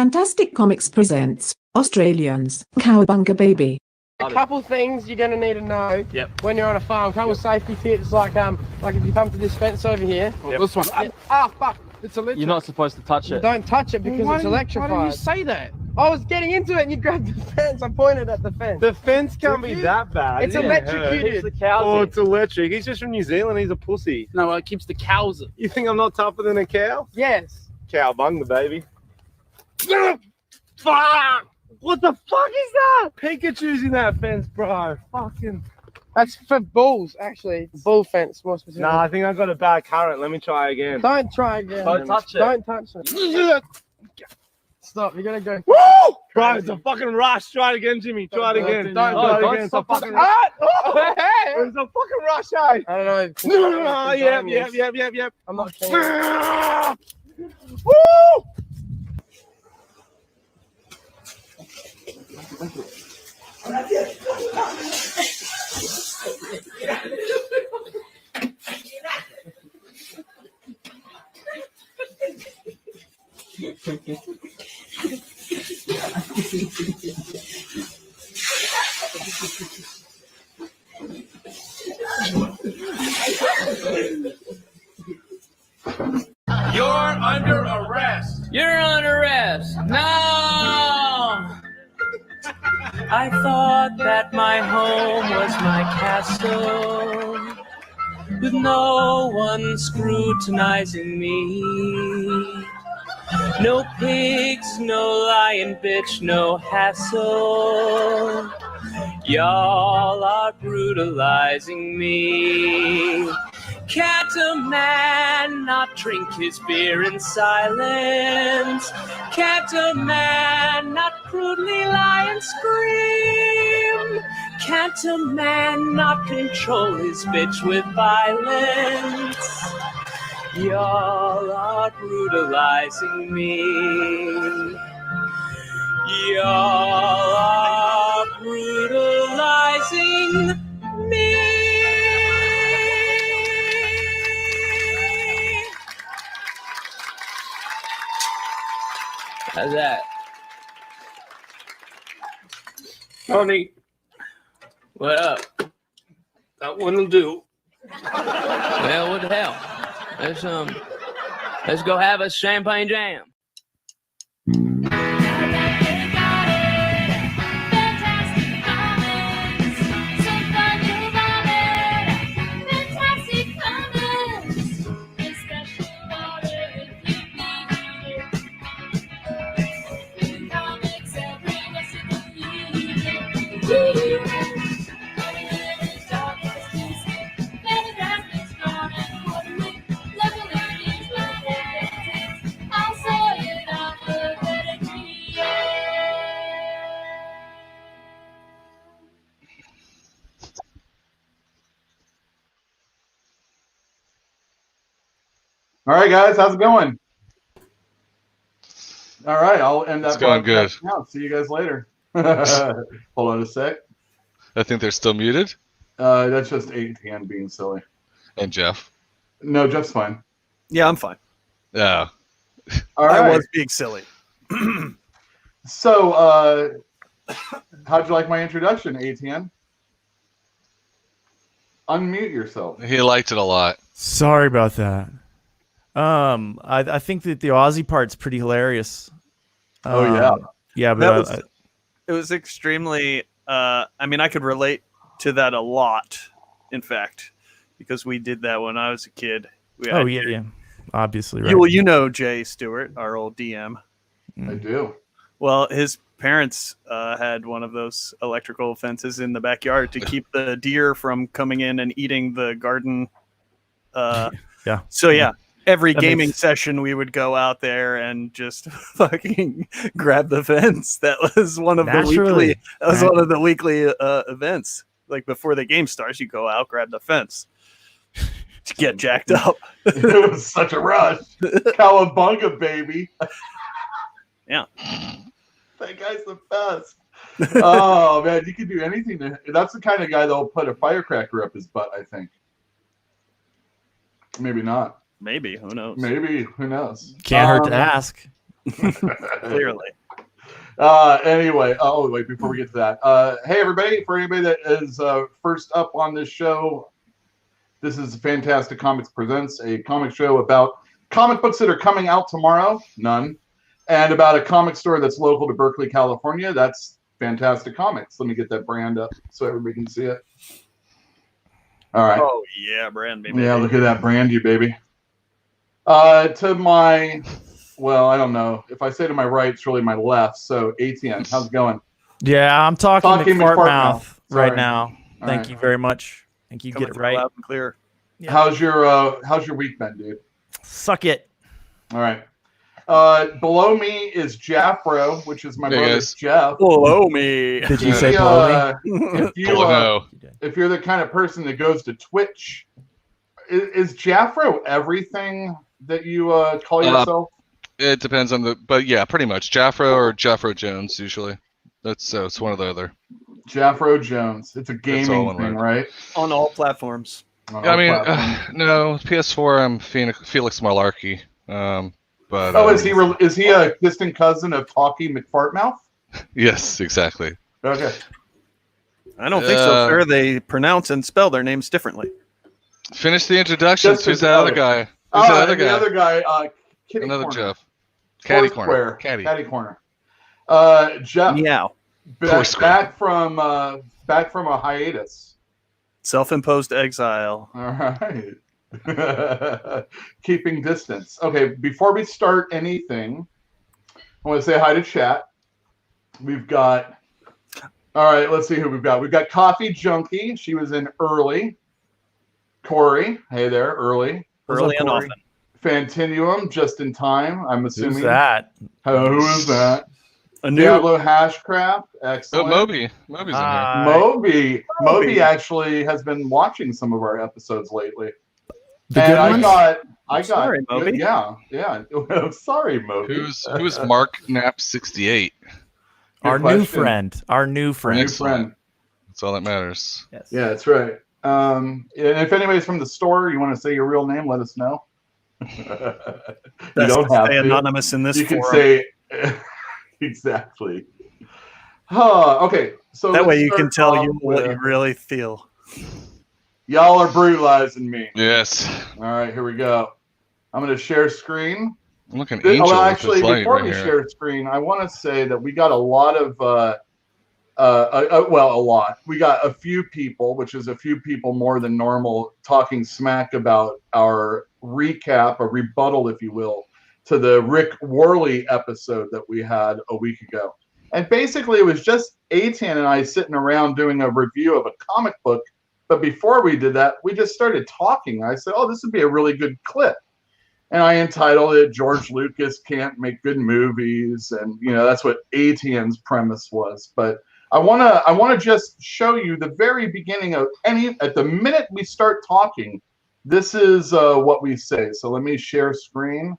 Fantastic Comics presents Australians, Cowabunga Baby. A couple things you're going to need to know when you're on a farm. Couple safety tips like if you come to this fence over here. This one. Fuck. It's electric. You're not supposed to touch it. Don't touch it because it's electrified. Why did you say that? I was getting into it and you grabbed the fence. I pointed at the fence. The fence can't be that bad. It's electrocuted. Oh, it's electric. He's just from New Zealand. He's a pussy. No, it keeps the cows in. You think I'm not tougher than a cow? Yes. Cowabunga, baby. Fuck! What the fuck is that? Pikachu's in that fence, bro. Fucking. That's for bulls, actually. Bull fence, more specifically. Nah, I think I got a bad current. Let me try again. Don't try again. Don't touch it. Don't touch it. Stop. You gotta go. Woo! Bro, it's a fucking rush. Try it again, Jimmy. Try it again. Don't it's a fucking rush. It's a fucking rush, eh? I don't know. No, yep. I'm not sure. Woo! You're under arrest. You're under arrest. No! I thought that my home was my castle, with no one scrutinizing me. No pigs, no lion bitch, no hassle. Y'all are brutalizing me. Can't a man not drink his beer in silence? Can't a man not crudely lie and scream? Can't a man not control his bitch with violence? Y'all are brutalizing me. Y'all are brutalizing me. How's that? Tony, What up? that one'll do. Well, what the hell? Let's go have a champagne jam. All right, guys, how's it going? All right, I'll end that. It's going good. Now, see you guys later. Hold on a sec. I think they're still muted. That's just 8-10 being silly. And Jeff. No, Jeff's fine. Yeah, I'm fine. Yeah. All right. I was being silly. So, how'd you like my introduction, 8-10? Unmute yourself. He liked it a lot. Sorry about that. I think that the Aussie part's pretty hilarious. Oh yeah. Yeah, but It was extremely I mean, I could relate to that a lot, in fact, because we did that when I was a kid. yeah. Obviously, right. Well, you know Jay Stewart, our old DM. I do. Well, his parents had one of those electrical fences in the backyard to keep the deer from coming in and eating the garden. Yeah. So yeah, every That gaming makes- session we would go out there and just fucking grab the fence. That was one of Naturally. the weekly events. Like before the game starts, you go out, grab the fence to get jacked up. It was such a rush. Cowabunga, baby. Yeah. That guy's the best. Oh man, you can do anything. That's the kind of guy that'll put a firecracker up his butt, I think. Maybe not. Maybe. Who knows? Maybe. Who knows? Can't hurt to ask. Clearly. Anyway, oh wait, before we get to that, hey everybody, for anybody that is first up on this show, this is Fantastic Comics Presents, a comic show about comic books that are coming out tomorrow, none, and about a comic store that's local to Berkeley, California. That's Fantastic Comics. Let me get that brand up so everybody can see it. All right. Oh yeah, brand baby. Yeah, look at that brand, you baby. To my, well, I don't know. If I say to my right, it's really my left. So, ATN, how's it going? Yeah, I'm talking McFartmouth McFartmouth. right Sorry. now. All Thank right. you very much. I think you Coming get it through right. loud and clear. Yeah. How's your week been, dude? Suck it. All right. Below me is Jaffro, which is my Hey, brother guys. Jeff. Below me. Did you Yeah. say below me? If you Oh, no. if you're the kind of person that goes to Twitch, is Jaffro everything that you call yourself? It depends on but yeah, pretty much. Jaffro or Jaffro Jones, usually. That's it's one or the other. Jaffro Jones. It's a all gaming one thing, word. right? On all platforms. On I all mean, platforms. no, PS4, I'm Felix Malarkey. But Oh, is he a distant cousin of Talkie McFartmouth? Yes, exactly. Okay. I don't think so, sir. They pronounce and spell their names differently. Finish the introductions. Just Who's as that other other. guy? Who's Oh, that other and the guy? other guy, Kitty Another Corner. Jeff. Caddy corner. Foursquare. Caddy. Caddy Corner. Jeff. Meow. Back from a hiatus. Self-imposed exile. All right. Keeping distance. Okay, before we start anything, I want to say hi to chat. We've got, all right, let's see who we've got. We've got Coffee Junkie. She was in early. Corey, hey there, early. Early and Corey? often. Fantinuum, just in time, I'm assuming. Who's that? Who is that? A new Diablo Hashcraft, Oh, excellent. Moby. Moby's in here. Moby actually has been watching some of our episodes lately. The And good I ones? got sorry, Moby. Yeah. I'm sorry, Moby. Who's Mark Knapp 68? Our Good new question. friend. Our new New friend. friend. That's all that matters. Yes. Yeah, that's right. And if anybody's from the store, you want to say your real name, let us know. You Best don't to have stay to. anonymous in this You can forum. say exactly. Okay, so That way let's you can start tell off you what with- you really feel. Y'all are brutalizing me. Yes. All right, here we go. I'm going to share screen. I'm looking angel Well, with actually, this light before right we here. share screen, I want to say that we got a lot of, a lot. We got a few people, which is a few people more than normal, talking smack about our recap, a rebuttal, if you will, to the Rick Worley episode that we had a week ago. And basically, it was just Atan and I sitting around doing a review of a comic book. But before we did that, we just started talking. I said, oh, this would be a really good clip. And I entitled it, George Lucas Can't Make Good Movies. And, that's what Atan's premise was. But I want to just show you the very beginning of at the minute we start talking, this is what we say. So let me share screen.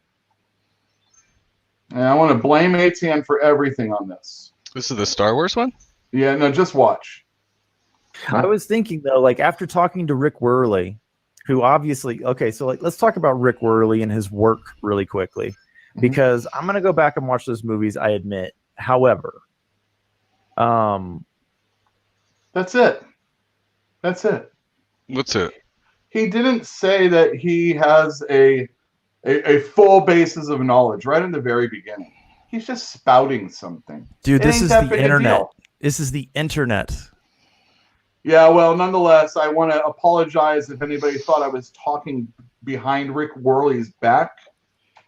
And I want to blame Atan for everything on this. This is the Star Wars one? Yeah, no, just watch. I was thinking though, like after talking to Rick Worley, who obviously, okay, so like let's talk about Rick Worley and his work really quickly, because I'm gonna go back and watch those movies. I admit, however, That's it. That's it. What's it? He didn't say that he has a full basis of knowledge right in the very beginning. He's just spouting something. dude, It this ain't is that the big a internet. deal. This is the internet. Yeah, well, nonetheless, I want to apologize if anybody thought I was talking behind Rick Worley's back.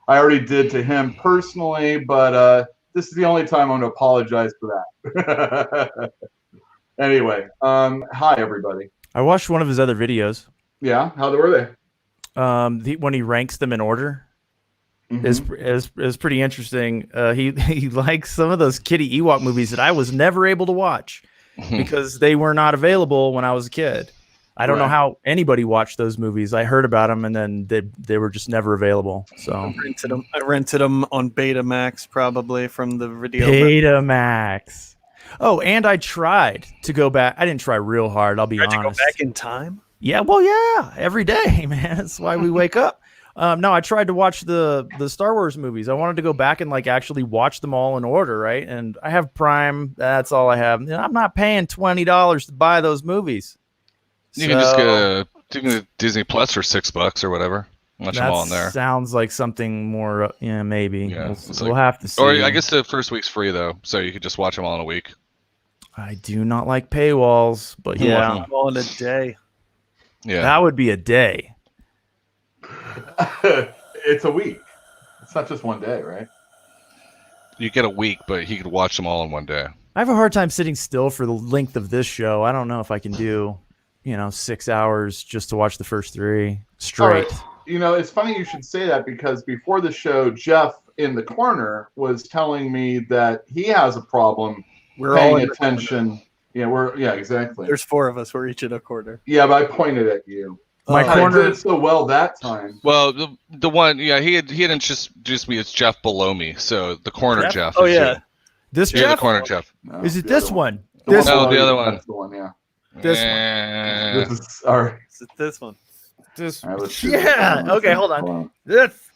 I already did to him personally, but this is the only time I'm going to apologize for that. Anyway, hi, everybody. I watched one of his other videos. Yeah, how were they? When he ranks them in order. Mhm. is pretty interesting. He likes some of those Kitty Ewok movies that I was never able to watch because they were not available when I was a kid. I don't know Right. how anybody watched those movies. I heard about them and then they were just never available. So I rented them on Betamax probably from the video. Betamax. Oh, and I tried to go back. I didn't try real hard. I'll be Tried to honest. go back in time. Yeah, well, yeah, every day, man. That's why we wake up. No, I tried to watch the Star Wars movies. I wanted to go back and like actually watch them all in order, right? And I have Prime. That's all I have. I'm not paying $20 to buy those movies. You can just go to Disney Plus for $6 or whatever. Watch them all in That there. sounds like something more. Yeah, maybe. Yeah, We'll have to see. Or I guess the first week's free though, so you could just watch them all in a week. I do not like paywalls, but yeah, all in a day. Yeah, that would be a day. It's a week. It's not just one day, right? you get a week, but he could watch them all in one day. I have a hard time sitting still for the length of this show. I don't know if I can do, 6 hours just to watch the first 3 straight. It's funny you should say that because before the show, Jeff in the corner was telling me that he has a problem We're all paying in attention. Yeah, exactly. There's 4 of us. We're each in a corner. Yeah, but I pointed at you. My I corner did it so well that time. Well, the one, he didn't just me. It's Jeff below me, so the corner Jeff. Oh is yeah, you. This You're Jeff? the corner Jeff. No, Is it the this other one? The This No, one. the other one. That's the one, yeah. This This is all right. it's this one. This. All right, let's do Yeah. this. Okay, hold on. This.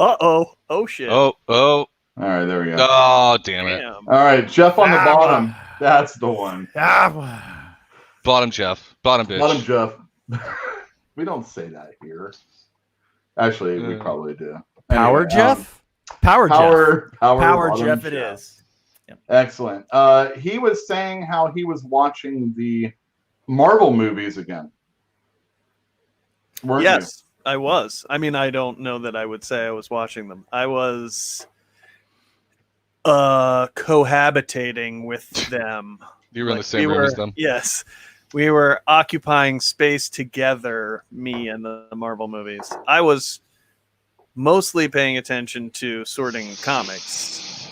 Oh shit. Oh. All right, there we go. Oh, damn it. Damn. All right, Jeff on the bottom. That's the one. Bottom Jeff. Bottom bitch. Bottom Jeff. We don't say that here. Actually, we probably do. Power Anyway, Jeff? Power Jeff. Power bottom Jeff it is. Yep. Excellent. He was saying how he was watching the Marvel movies again. Weren't Yes, I was. I mean, I don't know that I would say I was watching them. I was cohabitating with them. You were in the same room as them. Yes. We were occupying space together, me and the Marvel movies. I was mostly paying attention to sorting comics,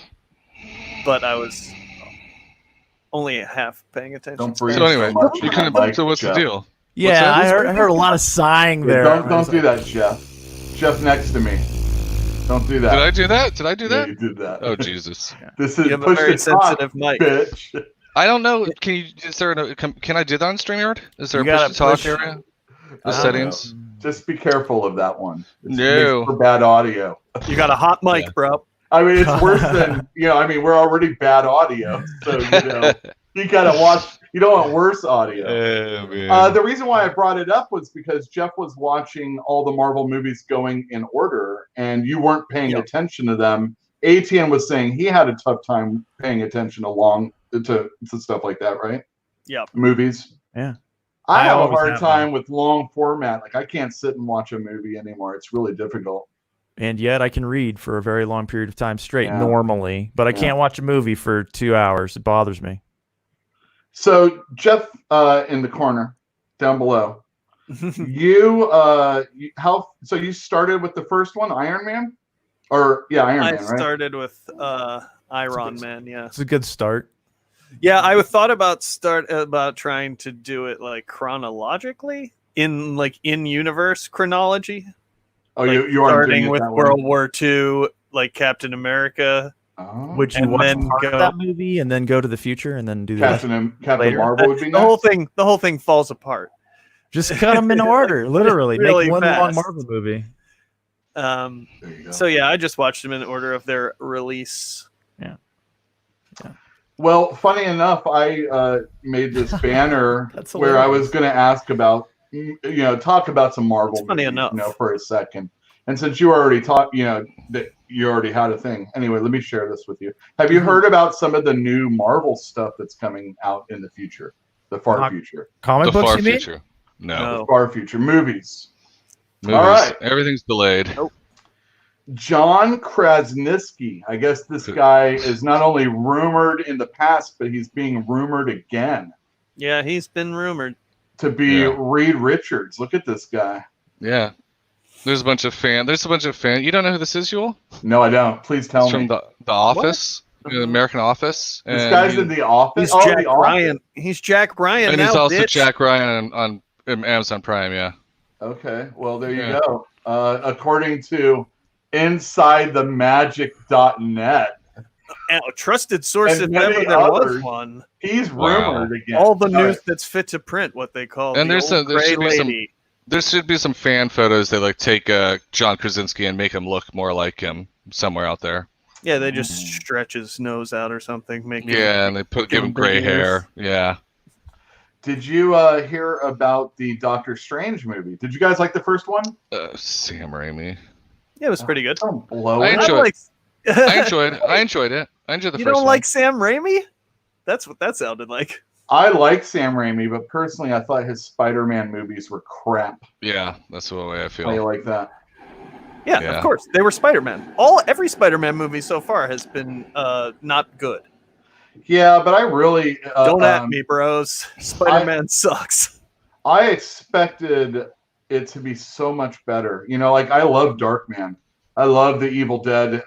but I was only half paying attention. Don't to breathe So anyway, much you on couldn't. that mic, So what's the Jeff. deal? Yeah, that? I heard a lot of sighing there. Don't do that, Jeff. Jeff next to me. Don't do that. Did I do that? Did I do Yeah, that? you did that. Oh Jesus! This is You have a push very the talk, sensitive mic. bitch. I don't know. Can you? Is there? Can I do that on StreamYard? Is there You a push gotta to talk push- area? The I don't settings. Just be careful of that one. It No. makes for bad audio. You got a hot mic, Yeah. bro. I mean, it's worse than we're already bad audio, so you gotta watch. You don't want worse audio. Oh, man. The reason why I brought it up was because Jeff was watching all the Marvel movies going in order, and you weren't paying attention to them. ATN was saying he had a tough time paying attention to stuff like that, right? Yep. Movies. Yeah. I have a always hard have time with long format. Like I can't sit and watch a movie anymore. It's really difficult. And yet I can read for a very long period of time straight Yeah. normally, but I Yeah. can't watch a movie for 2 hours. It bothers me. So Jeff, in the corner down below, you started with the first one, Iron Man, Iron I Man, right? started with Iron Man, yeah. It's a good start. Yeah, I thought about trying to do it like chronologically in universe chronology. Oh, Like, you are starting with World War II, like Captain America. Oh. Would you And watch then part of go- that movie and then go to the future and then do that? Captain later. Marvel would be The whole next. the whole thing falls apart. Just cut them in order, literally. Really Make one long fast. Marvel movie. There you go. So yeah, I just watched them in order of their release. Well, funny enough, I mid this banner That's where I hilarious. was going to ask about, talk about some Marvel It's funny movies, enough. for a second. And since you already talked, that you already had a thing. Anyway, let me share this with you. Have you heard about some of the new Marvel stuff that's coming out in the future, the far Not- future, Comic The books, far you mean? future. No. No. the far future movies? Movies. All right. Everything's delayed. John Krasinski. I guess this guy is not only rumored in the past, but he's being rumored again Yeah, he's been rumored. to be Yeah. Reed Richards. Look at this guy. Yeah. There's a bunch of fans. You don't know who this is, Yul? No, I don't. Please tell It's me. from the Office, the American Office. This and guy's he- in the office. He's Oh, Jack the Office. Ryan. He's Jack Ryan and now, he's also bitch. Jack Ryan on Amazon Prime. Yeah. Okay, well there you Yeah. go. According to InsideTheMagic.net, A trusted source And if ever many there others. was one. he's Wow. rumored again. All the All news right. that's fit to print, what they call And the there's old there gray should be some- lady. There should be some fan photos that like take John Krasinski and make him look more like him somewhere out there. Yeah, they just stretch his nose out or something. And they give him gray hair. Yeah. Did you hear about the Doctor Strange movie? Did you guys like the first one? Sam Raimi. Yeah, it was pretty good. Don't blow I it. enjoyed it. I enjoyed enjoyed it. I enjoyed it. I enjoyed the You first don't one. like Sam Raimi? That's what that sounded like. I like Sam Raimi, but personally, I thought his Spider-Man movies were crap. Yeah, that's the way I feel. How you like that? Yeah, Yeah. of course. They were Spider-Man. Every Spider-Man movie so far has been not good. Yeah, but I really Don't at me, bros. Spider-Man sucks. I expected it to be so much better. You know, like I love Darkman. I love the Evil Dead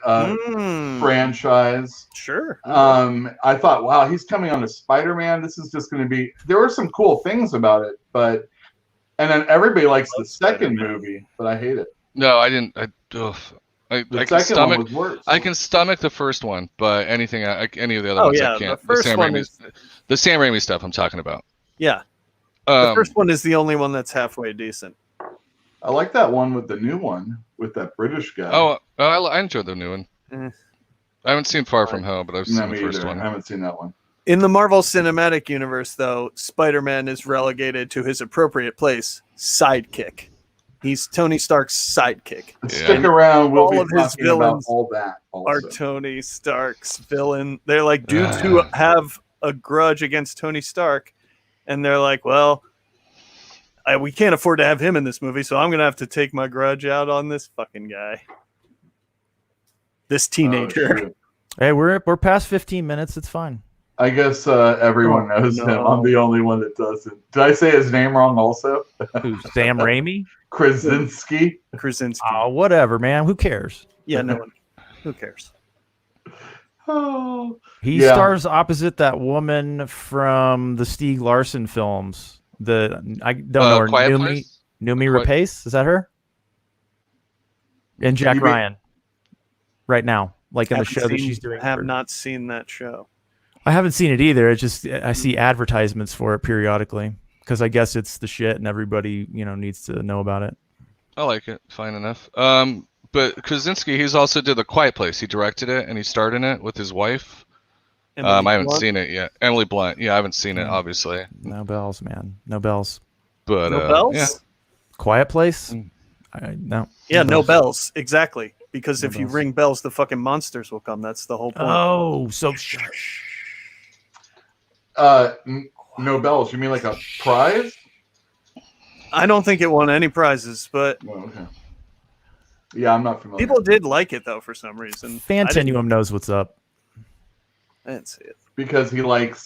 franchise. Sure. I thought, wow, he's coming on to Spider-Man. This is just going to be. There were some cool things about it, and then everybody likes the second movie, but I hate it. No, I didn't. I can second one was stomach. worse. I can stomach the first one, but any of the other ones I can't. The first one is the Sam Raimi stuff I'm talking about. Yeah. The first one is the only one that's halfway decent. I like that one with the new one with that British guy. I enjoyed the new one. I haven't seen Far From Home, but I've seen the first one. I haven't seen that one. In the Marvel Cinematic Universe, though, Spider-Man is relegated to his appropriate place, sidekick. He's Tony Stark's sidekick. Stick around. We'll all be of his talking about villains all that. Also. are Tony Stark's villain. They're like dudes who have a grudge against Tony Stark, and they're like, well, we can't afford to have him in this movie, so I'm going to have to take my grudge out on this fucking guy. This teenager. Hey, we're past 15 minutes. It's fine. I guess everyone knows him. I'm the only one that doesn't. Did I say his name wrong also? Who's Sam Raimi? Krasinski. Oh, whatever, man. Who cares? Yeah, no one. Who cares? Oh, He stars opposite that woman from the Stieg Larsson films. I don't know her. Quiet Noomi Place? Rapace, is that her? And Jack Ryan. Right now, like in the show that she's doing. Have not seen that show. I haven't seen it either. It's just I see advertisements for it periodically because I guess it's the shit and everybody needs to know about it. I like it. Fine enough. But Krasinski, he's also did The Quiet Place. He directed it and he starred in it with his wife. I haven't seen it yet. Emily Blunt. Yeah, I haven't seen it, obviously. No bells, man. No bells. But no bells? Yeah. Quiet Place? No. Yeah, no bells. Exactly. Because if you ring bells, the fucking monsters will come. That's the whole point. Oh, so no bells. You mean like a prize? I don't think it won any prizes, but okay. Yeah, I'm not familiar. People did like it though for some reason. Fantinuum knows what's up. I didn't see it because he likes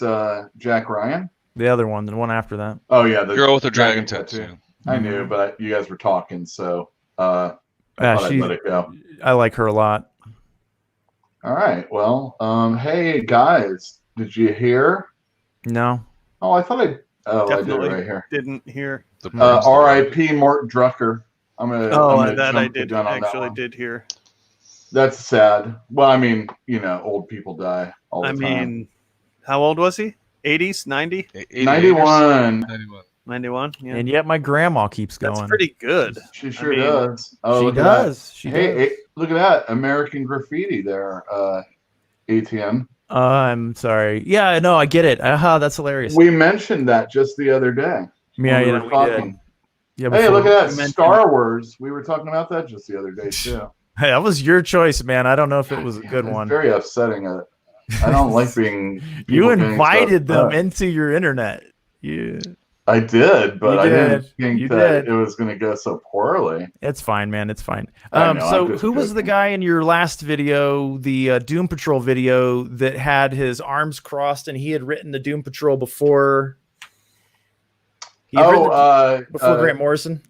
Jack Ryan. The other one, the one after that. Oh yeah, the girl with the dragon tattoo. I knew, but you guys were talking, so I thought I'd let it go. I like her a lot. All right. Well, hey guys, did you hear? No. Oh, I thought I did Definitely it right here. didn't hear. R.I.P. Mort Drucker. I'm gonna. Did hear. That's sad. Well, I mean, old people die all the time. How old was he? 80s, 90? 91. 91. Yeah. And yet my grandma keeps going. That's pretty good. She sure does. Oh, she does. Hey, look at that. American Graffiti there, ATM. I'm sorry. Yeah, no, I get it. That's hilarious. We mentioned that just the other day. Yeah, we were talking. Yeah, hey, look at that. Star Wars. We were talking about that just the other day, too. Hey, that was your choice, man. I don't know if it was a good one. Very upsetting. I don't like being. You invited them into your internet. Yeah. I did, but I didn't think that it was going to go so poorly. It's fine, man. It's fine. So who was the guy in your last video, the Doom Patrol video, that had his arms crossed and he had written the Doom Patrol before? Before Grant Morrison?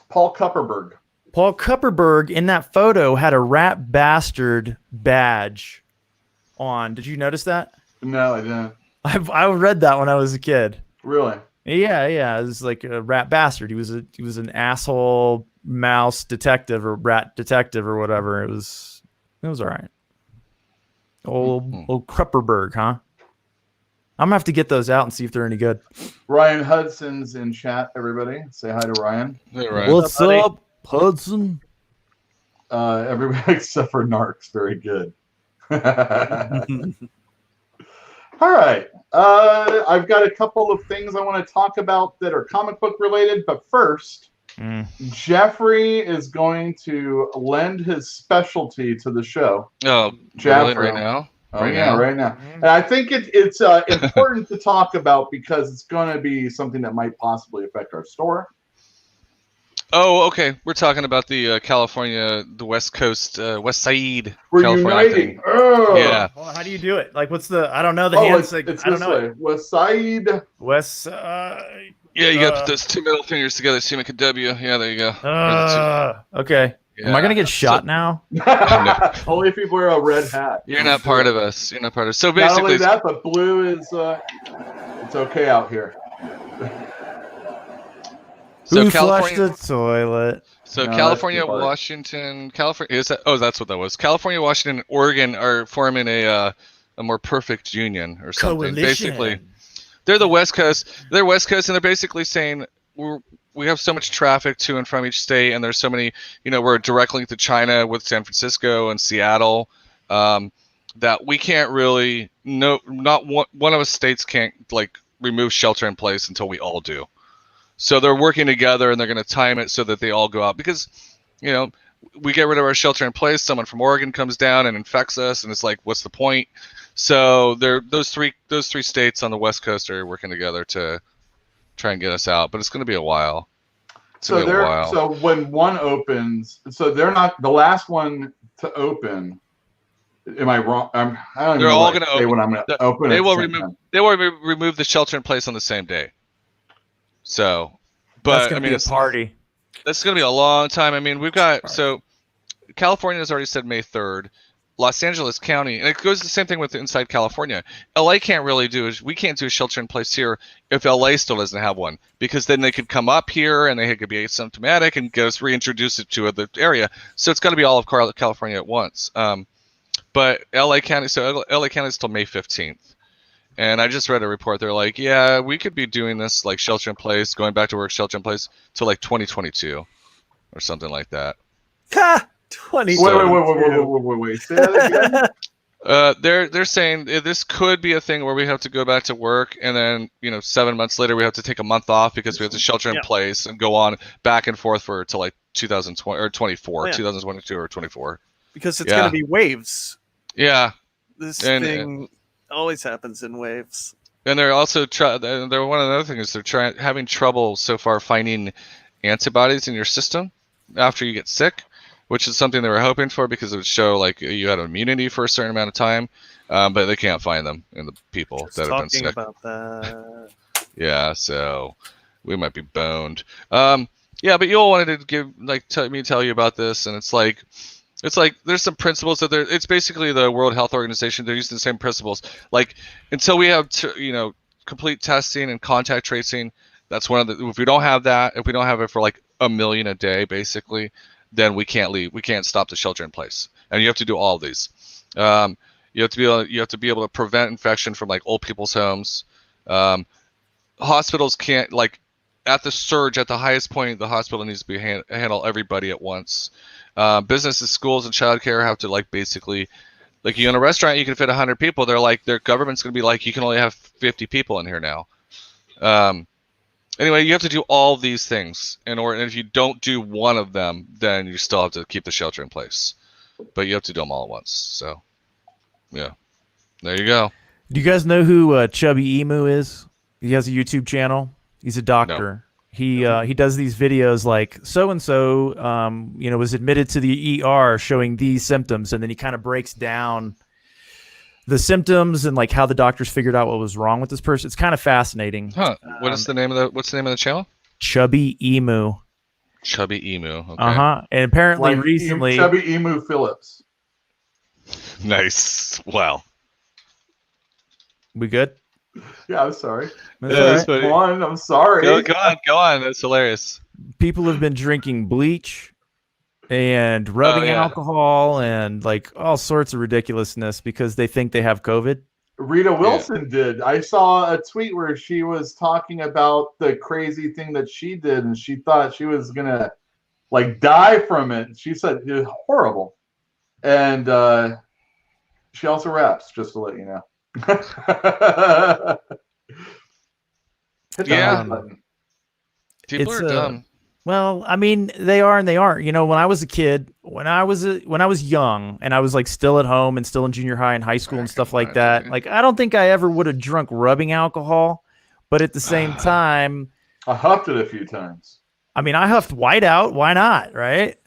Paul Kupperberg. Paul Kupperberg in that photo had a Rat Bastard badge on. Did you notice that? No, I didn't. I read that when I was a kid. Really? Yeah. It was like a rat bastard. He was an asshole mouse detective or rat detective or whatever. It was all right. Old Kupperberg, huh? I'm gonna have to get those out and see if they're any good. Ryan Hudson's in chat. Everybody, say hi to Ryan. Hey, Ryan. What's up, Hudson? Everybody except for Narcs. Very good. All right. I've got a couple of things I want to talk about that are comic book related, but first, Jeffrey is going to lend his specialty to the show. Oh, Jeffrey. right now? Right now. And I think it's important to talk about because it's going to be something that might possibly affect our store. Oh, okay. We're talking about the California, the West Coast, West Side. We're California uniting. thing. Oh. Yeah. Well, how do you do it? Like, what's the? I don't know the hands. Like, it's I don't this know. way. West Side. West Side. Yeah, you got those two middle fingers together, so you make a W. Yeah, there you go. Okay. Yeah. Am I gonna get shot now? Only if you wear a red hat. You're not part of us. You're not part of us. So Not only basically, that, but blue is it's okay out here. so Who flushed California. the toilet? So No, California, that's too hard. Washington, California. Is that? Oh, that's what that was. California, Washington, and Oregon are forming a more perfect union or something. Basically, they're the West Coast. They're West Coast, and they're basically saying we have so much traffic to and from each state, and there's so many. We're a direct link to China with San Francisco and Seattle. That we can't really. Not one of us states can't like remove shelter in place until we all do. So they're working together, and they're going to time it so that they all go out because, we get rid of our shelter in place. Someone from Oregon comes down and infects us, and it's like, what's the point? So those three states on the West Coast are working together to try and get us out, but it's going to be a while. So when one opens, so they're not the last one to open. Am I wrong? I don't They're know all what going to say open. when I'm going to open. They at will the same remove. time. They will remove the shelter in place on the same day. So, but That's gonna be a party. That's going to be a long time. I mean, we've got so California has already said May 3rd. Los Angeles County, and it goes the same thing with inside California. LA can't really we can't do a shelter in place here if LA still doesn't have one, because then they could come up here and they could be asymptomatic and get us reintroduce it to the area. So it's got to be all of California at once. But LA County, so LA County is till May 15th. And I just read a report. They're like, yeah, we could be doing this like shelter in place, going back to work shelter in place till like 2022 or something like that. Ha! 20. Wait. Say that again. They're saying this could be a thing where we have to go back to work, and then 7 months later we have to take a month off because we have to shelter in place and go on back and forth to like 2020 or 24, 2022 or 24. Because it's going to be waves. Yeah. This thing always happens in waves. And they're also one of the other things they're having trouble so far finding antibodies in your system after you get sick, which is something they were hoping for because it would show like you had immunity for a certain amount of time, but they can't find them in the people that have been sick. About that. Yeah, so we might be boned. Yeah, but Yoel wanted to tell you about this, and it's like there's some principles that it's basically the World Health Organization. They're using the same principles. Like until we have complete testing and contact tracing, that's one of the. If we don't have that, if we don't have it for like 1 million a day, basically, then we can't leave. We can't stop the shelter in place, and you have to do all of these. You have to be able to prevent infection from like old people's homes. Hospitals can't at the surge at the highest point. The hospital needs to be handle everybody at once. Businesses, schools, and childcare have to basically you in a restaurant you can fit 100 people. Their government's gonna be like you can only have 50 people in here now. Anyway, you have to do all these things and if you don't do one of them, then you still have to keep the shelter in place. But you have to do them all at once. So, yeah, there you go. Do you guys know who Chubby Emu is? He has a YouTube channel. He's a doctor. No. He does these videos like so and so, was admitted to the ER showing these symptoms, and then he kind of breaks down the symptoms and how the doctors figured out what was wrong with this person. It's kind of fascinating. Huh? What's the name of the channel? Chubby Emu. Chubby Emu. Okay. And apparently recently, Chubby Emu Phillips. Nice. Wow. We good? Yeah, I'm sorry. That's right. Go on. I'm sorry. Go on. That's hilarious. People have been drinking bleach and rubbing alcohol and all sorts of ridiculousness because they think they have COVID. Rita Wilson did. I saw a tweet where she was talking about the crazy thing that she did, and she thought she was gonna like die from it. She said it was horrible, and she also raps. Just to let you know. Hit that like button. People are dumb. Well, I mean, they are and they aren't. You know, when I was a kid, when I was young, and I was like still at home and still in junior high and high school and stuff like that. Like, I don't think I ever would have drunk rubbing alcohol, but at the same time, I huffed it a few times. I mean, I huffed white out. Why not? Right?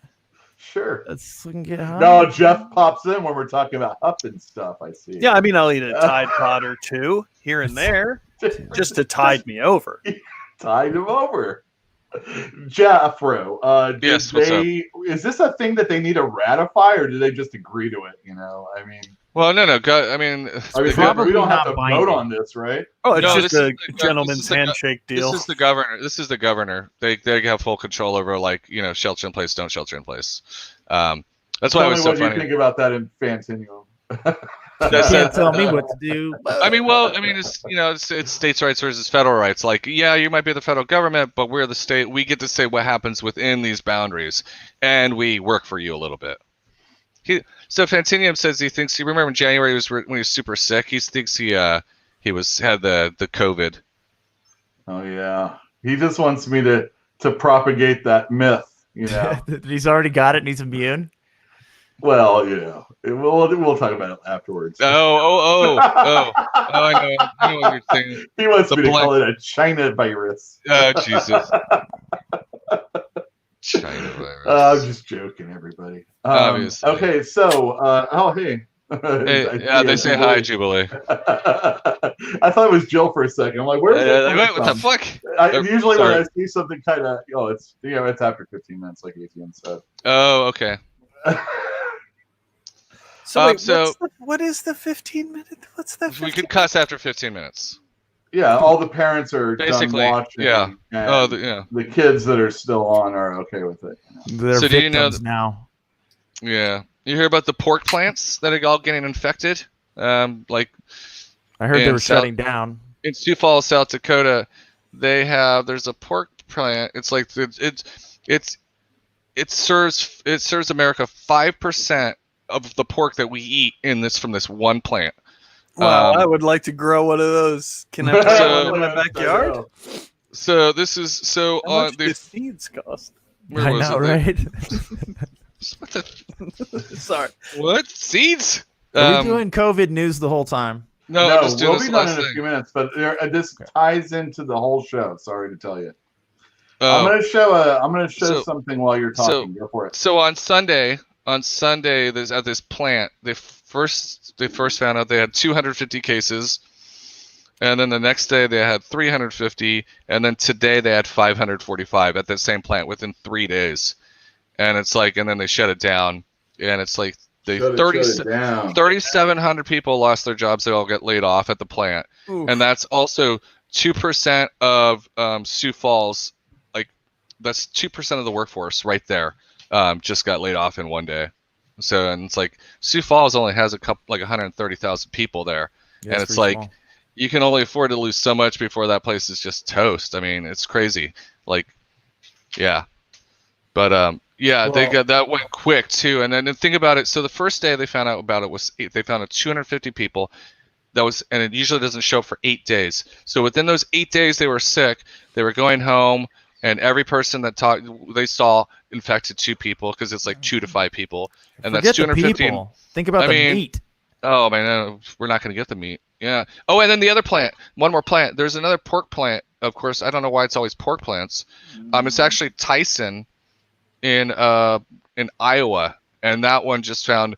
Sure. Let's get high. No, Jeff pops in when we're talking about huffing stuff. I see. Yeah, I mean, I'll eat a Tide Pod or two here and there, just to tide me over. Tide him over. Jeffro, yes, what's up? Is this a thing that they need to ratify, or do they just agree to it? You know, I mean. Well, no. I mean, we don't have to vote on this, right? Oh, it's just a gentleman's handshake deal. This is the governor. This is the governor. They have full control over, like, you know, shelter in place, don't shelter in place. That's why it was so funny. What do you think about that in Fantinium? You can't tell me what to do. I mean, it's, you know, it's states' rights versus federal rights. Like, yeah, you might be the federal government, but we're the state. We get to say what happens within these boundaries, and we work for you a little bit. So Fantinium says he thinks. You remember in January when he was super sick. He thinks he had the COVID. Oh yeah, he just wants me to propagate that myth. You know, he's already got it and he's immune. Well, you know, we'll talk about it afterwards. Oh! I know what you're saying. He wants me to call it a China virus. Oh, Jesus. China virus. I'm just joking, everybody. Obviously. Okay, so hey. Yeah, they say hi, Jubilee. I thought it was Jill for a second. I'm like, where's it? Wait, what the fuck? Usually when I see something kind of, it's after 15 minutes, like ATM said. Oh, okay. So, what is the 15 minute? What's that? We can cuss after 15 minutes. Yeah, all the parents are basically done watching. Yeah. The kids that are still on are okay with it. They're so victims now. Yeah. You hear about the pork plants that are all getting infected? Like, I heard they were shutting down. In Sioux Falls, South Dakota, there's a pork plant. It's like it serves America 5% of the pork that we eat from this one plant. Wow, I would like to grow one of those. Can I put one in my backyard? So this is How much do seeds cost? I know, right? What the? Sorry. What seeds? Are we doing COVID news the whole time? No, we'll be done in a few minutes. But this ties into the whole show. Sorry to tell you. I'm gonna show something while you're talking. Go for it. So on Sunday, there's at this plant. They first found out they had 250 cases, and then the next day they had 350, and then today they had 545 at that same plant within 3 days. And it's like, and then they shut it down, and it's like 3,700 people lost their jobs. They all get laid off at the plant. Oof. And that's also 2% of Sioux Falls. Like, that's 2% of the workforce right there. Just got laid off in one day. So, and it's like Sioux Falls only has 130,000 people there, and it's like small. You can only afford to lose so much before that place is just toast. I mean, it's crazy. Like, yeah, but that went quick too. And then think about it. So the first day they found out about it they found out 250 people. And it usually doesn't show up for 8 days. So within those 8 days they were sick. They were going home. And every person that they saw infected 2 people because it's like 2 to 5 people, and Forget that's 250. Think about the meat. Oh man, no, we're not going to get the meat. Yeah. Oh, and then the other plant, one more plant. There's another pork plant. Of course, I don't know why it's always pork plants. It's actually Tyson in Iowa, and that one just found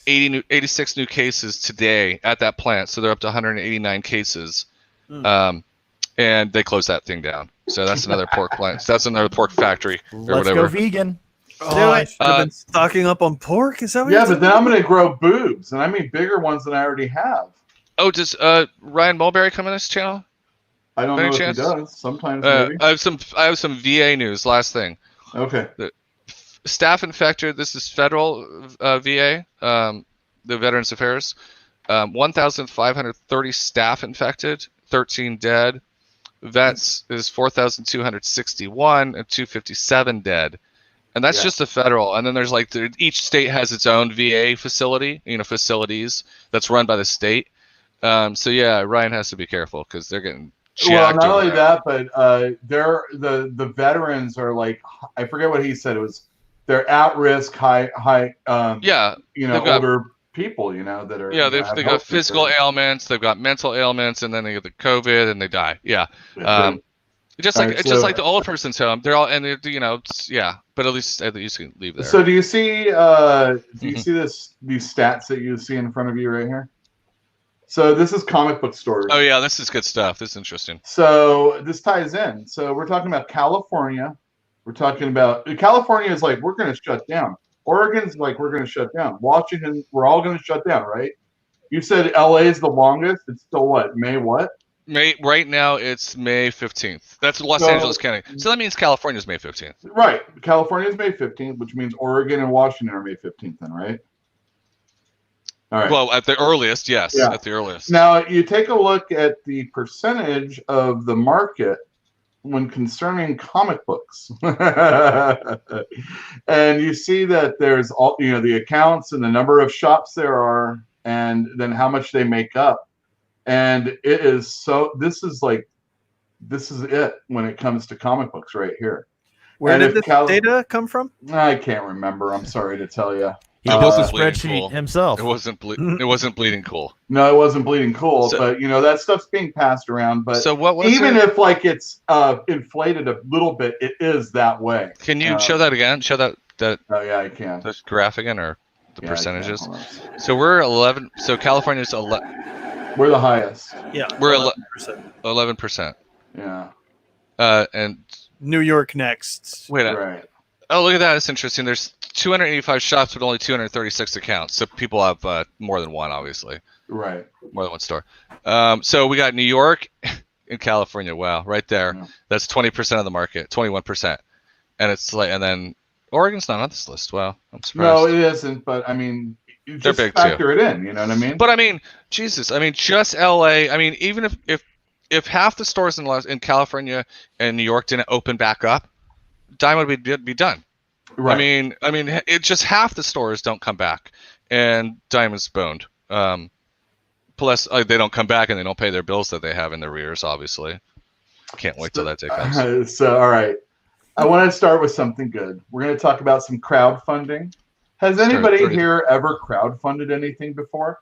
86 new cases today at that plant. So they're up to 189 cases. And they closed that thing down. So that's another pork plant. That's another pork factory or Let's whatever. Go vegan. I should have been stocking up on pork. Is that what? Yeah, but then I'm going to grow boobs, and I mean bigger ones than I already have. Oh, does Ryan Mulberry come on this channel? I don't know if he does. Sometimes maybe. I have some VA news. Last thing. Okay. The staff infected. This is federal VA, the Veterans Affairs. 1,530 staff infected, 13 dead. Vets is 4,261 and 257 dead. And that's just the federal. And then there's like each state has its own VA facility, facilities that's run by the state. So yeah, Ryan has to be careful because they're getting well, not only there. that, but they're the veterans are like, I forget what he said. It was they're at risk, high older people, that are they've got physical ailments, they've got mental ailments, and then they get the COVID and they die. Just like the old person's home, they're all but at least you can leave there. So do you see these stats that you see in front of you right here? So this is comic book stores. Oh yeah, this is good stuff. This is interesting. So this ties in. So we're talking about California. We're talking about California is like we're going to shut down. Oregon's like we're going to shut down. Washington, we're all going to shut down, right? You said LA is the longest. It's still what? May what? May right now it's May 15th. That's Los Angeles County. So that means California's May 15th. Right. California's May 15th, which means Oregon and Washington are May 15th then, right? All right. Well, at the earliest, yes. Yeah. At the earliest. Now you take a look at the percentage of the market when concerning comic books. And you see that there's all the accounts and the number of shops there are, and then how much they make up. And it is this is it when it comes to comic books right here. Where did this data come from? I can't remember. I'm sorry to tell you. He built a spreadsheet himself. It wasn't bleeding cool. No, it wasn't bleeding cool. So, but that stuff's being passed around. But so what was even if like it's inflated a little bit, it is that way. Can you show that again? Show that. Oh yeah, I can. This graph again, or the percentages. So we're 11. So California's 11. We're the highest. Yeah, we're 11%. Yeah. And New York next. Wait. Right. Oh, look at that. It's interesting. There's 285 shops, but only 236 accounts. So people have more than one, obviously. Right. More than one store. So we got New York and California. Wow, right there. Yeah. That's 20% of the market, 21%. And it's like, and then Oregon's not on this list. Wow, I'm surprised. No, it isn't. But I mean, you just factor it in. You know what I mean? But I mean, Jesus. I mean, just LA. I mean, even if half the stores in California and New York didn't open back up, Diamond would be done. Right. I mean, it just half the stores don't come back, and Diamond's boned. Plus, they don't come back and they don't pay their bills that they have in their arrears. Obviously, can't wait till that day comes. So, all right, I want to start with something good. We're going to talk about some crowdfunding. Has anybody here ever crowdfunded anything before?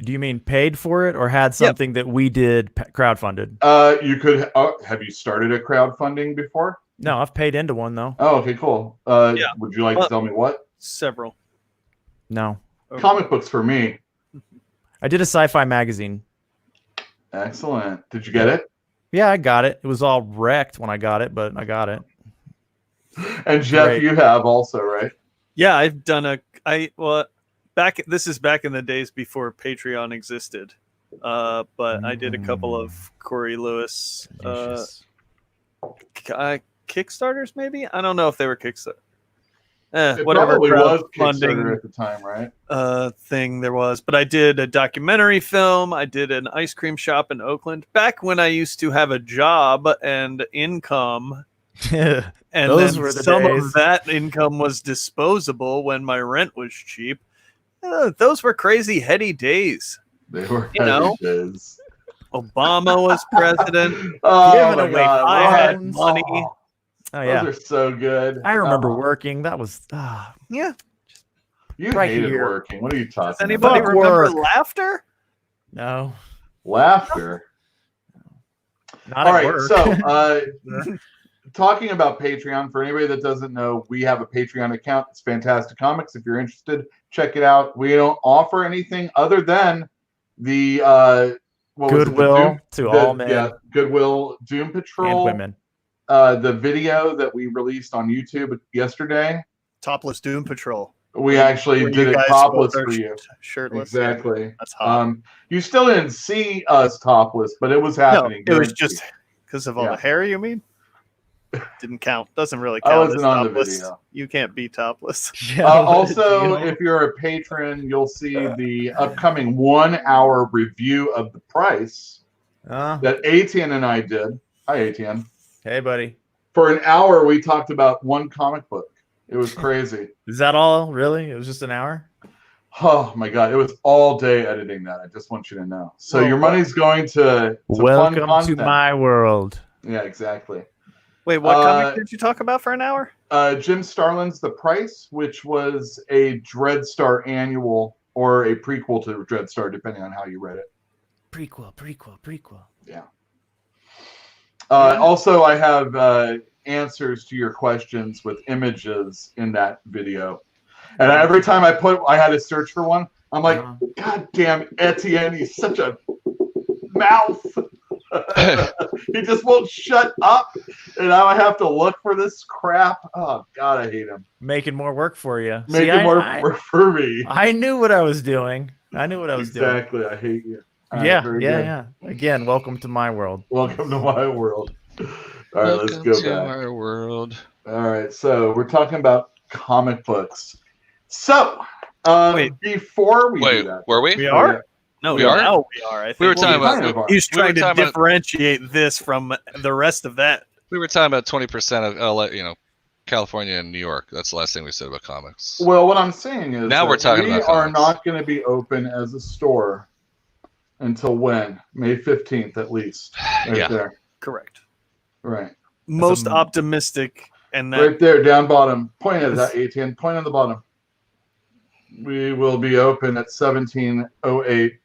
Do you mean paid for it or had something that we did crowdfunded? You could. Have you started a crowdfunding before? No, I've paid into one though. Oh, okay, cool. Would you like to tell me what? Several. No. Okay. Comic books for me. I did a sci-fi magazine. Excellent. Did you get it? Yeah, I got it. It was all wrecked when I got it, but I got it. And Jeff, you have also, right? Yeah, I've done this is back in the days before Patreon existed. But I did a couple of Corey Lewis Kickstarters, maybe? I don't know if they were Kickstarter. Whatever was Kickstarter at the time, right? Thing there was. But I did a documentary film. I did an ice cream shop in Oakland back when I used to have a job and income. And Those were the some days. of that income was disposable when my rent was cheap. Those were crazy heady days. They were heady days. Obama was president. Giving away I money. Oh yeah, those are so good. I remember working. That was yeah. You right hated here. working. What are you talking Does anybody Fuck remember work. laughter? No, Laughter. not All at right, work. so talking about Patreon, for anybody that doesn't know, we have a Patreon account. It's Fantastic Comics. If you're interested, check it out. We don't offer anything other than the Goodwill to all men. Yeah, Goodwill, Doom Patrol, and women. The video that we released on YouTube yesterday. Topless Doom Patrol. We actually Where did you it guys topless both are for you. Shirtless. Exactly. That's hot. You still didn't see us topless, but it was happening. No, it was just because of all the hair, you mean? didn't count. Doesn't really I count. wasn't as on the topless. video. You can't be topless. Also, if you're a patron, you'll see the upcoming 1 hour review of The Price that Etienne and I did. Hi, Etienne. Hey, buddy. For an hour, we talked about one comic book. It was crazy. Is that all? Really? It was just an hour? Oh my god, it was all day editing that. I just want you to know. So Oh, your money's going to Welcome fun to content. my world. Yeah, exactly. Wait, what comic did you talk about for an hour? Jim Starlin's The Price, which was a Dreadstar annual or a prequel to Dreadstar, depending on how you read it. Prequel. Yeah. Also, I have answers to your questions with images in that video. And every time I had to search for one, I'm like, God damn Etienne, he's such a mouth. He just won't shut up. And now I have to look for this crap. Oh, God, I hate him. Making more work for you. Making more work for me. I knew what I was doing. Exactly. I hate you. Yeah. Again, welcome to my world. Welcome to my world. All right, let's go back. Our world. All right, so we're talking about comic books. So, before we do that, were we? We are? No, we are. Now we are. I think We were talking about. He's trying to talking differentiate this from the rest of that. We were talking about 20% of California and New York. That's the last thing we said about comics. Well, what I'm saying is now we're talking about we are comics. not going to be open as a store until when? May 15th at least. Right Yeah. there. Correct. Right. Most optimistic, and that Right there, down bottom. Point at that, ATN. Point on the bottom. We will be open at 1708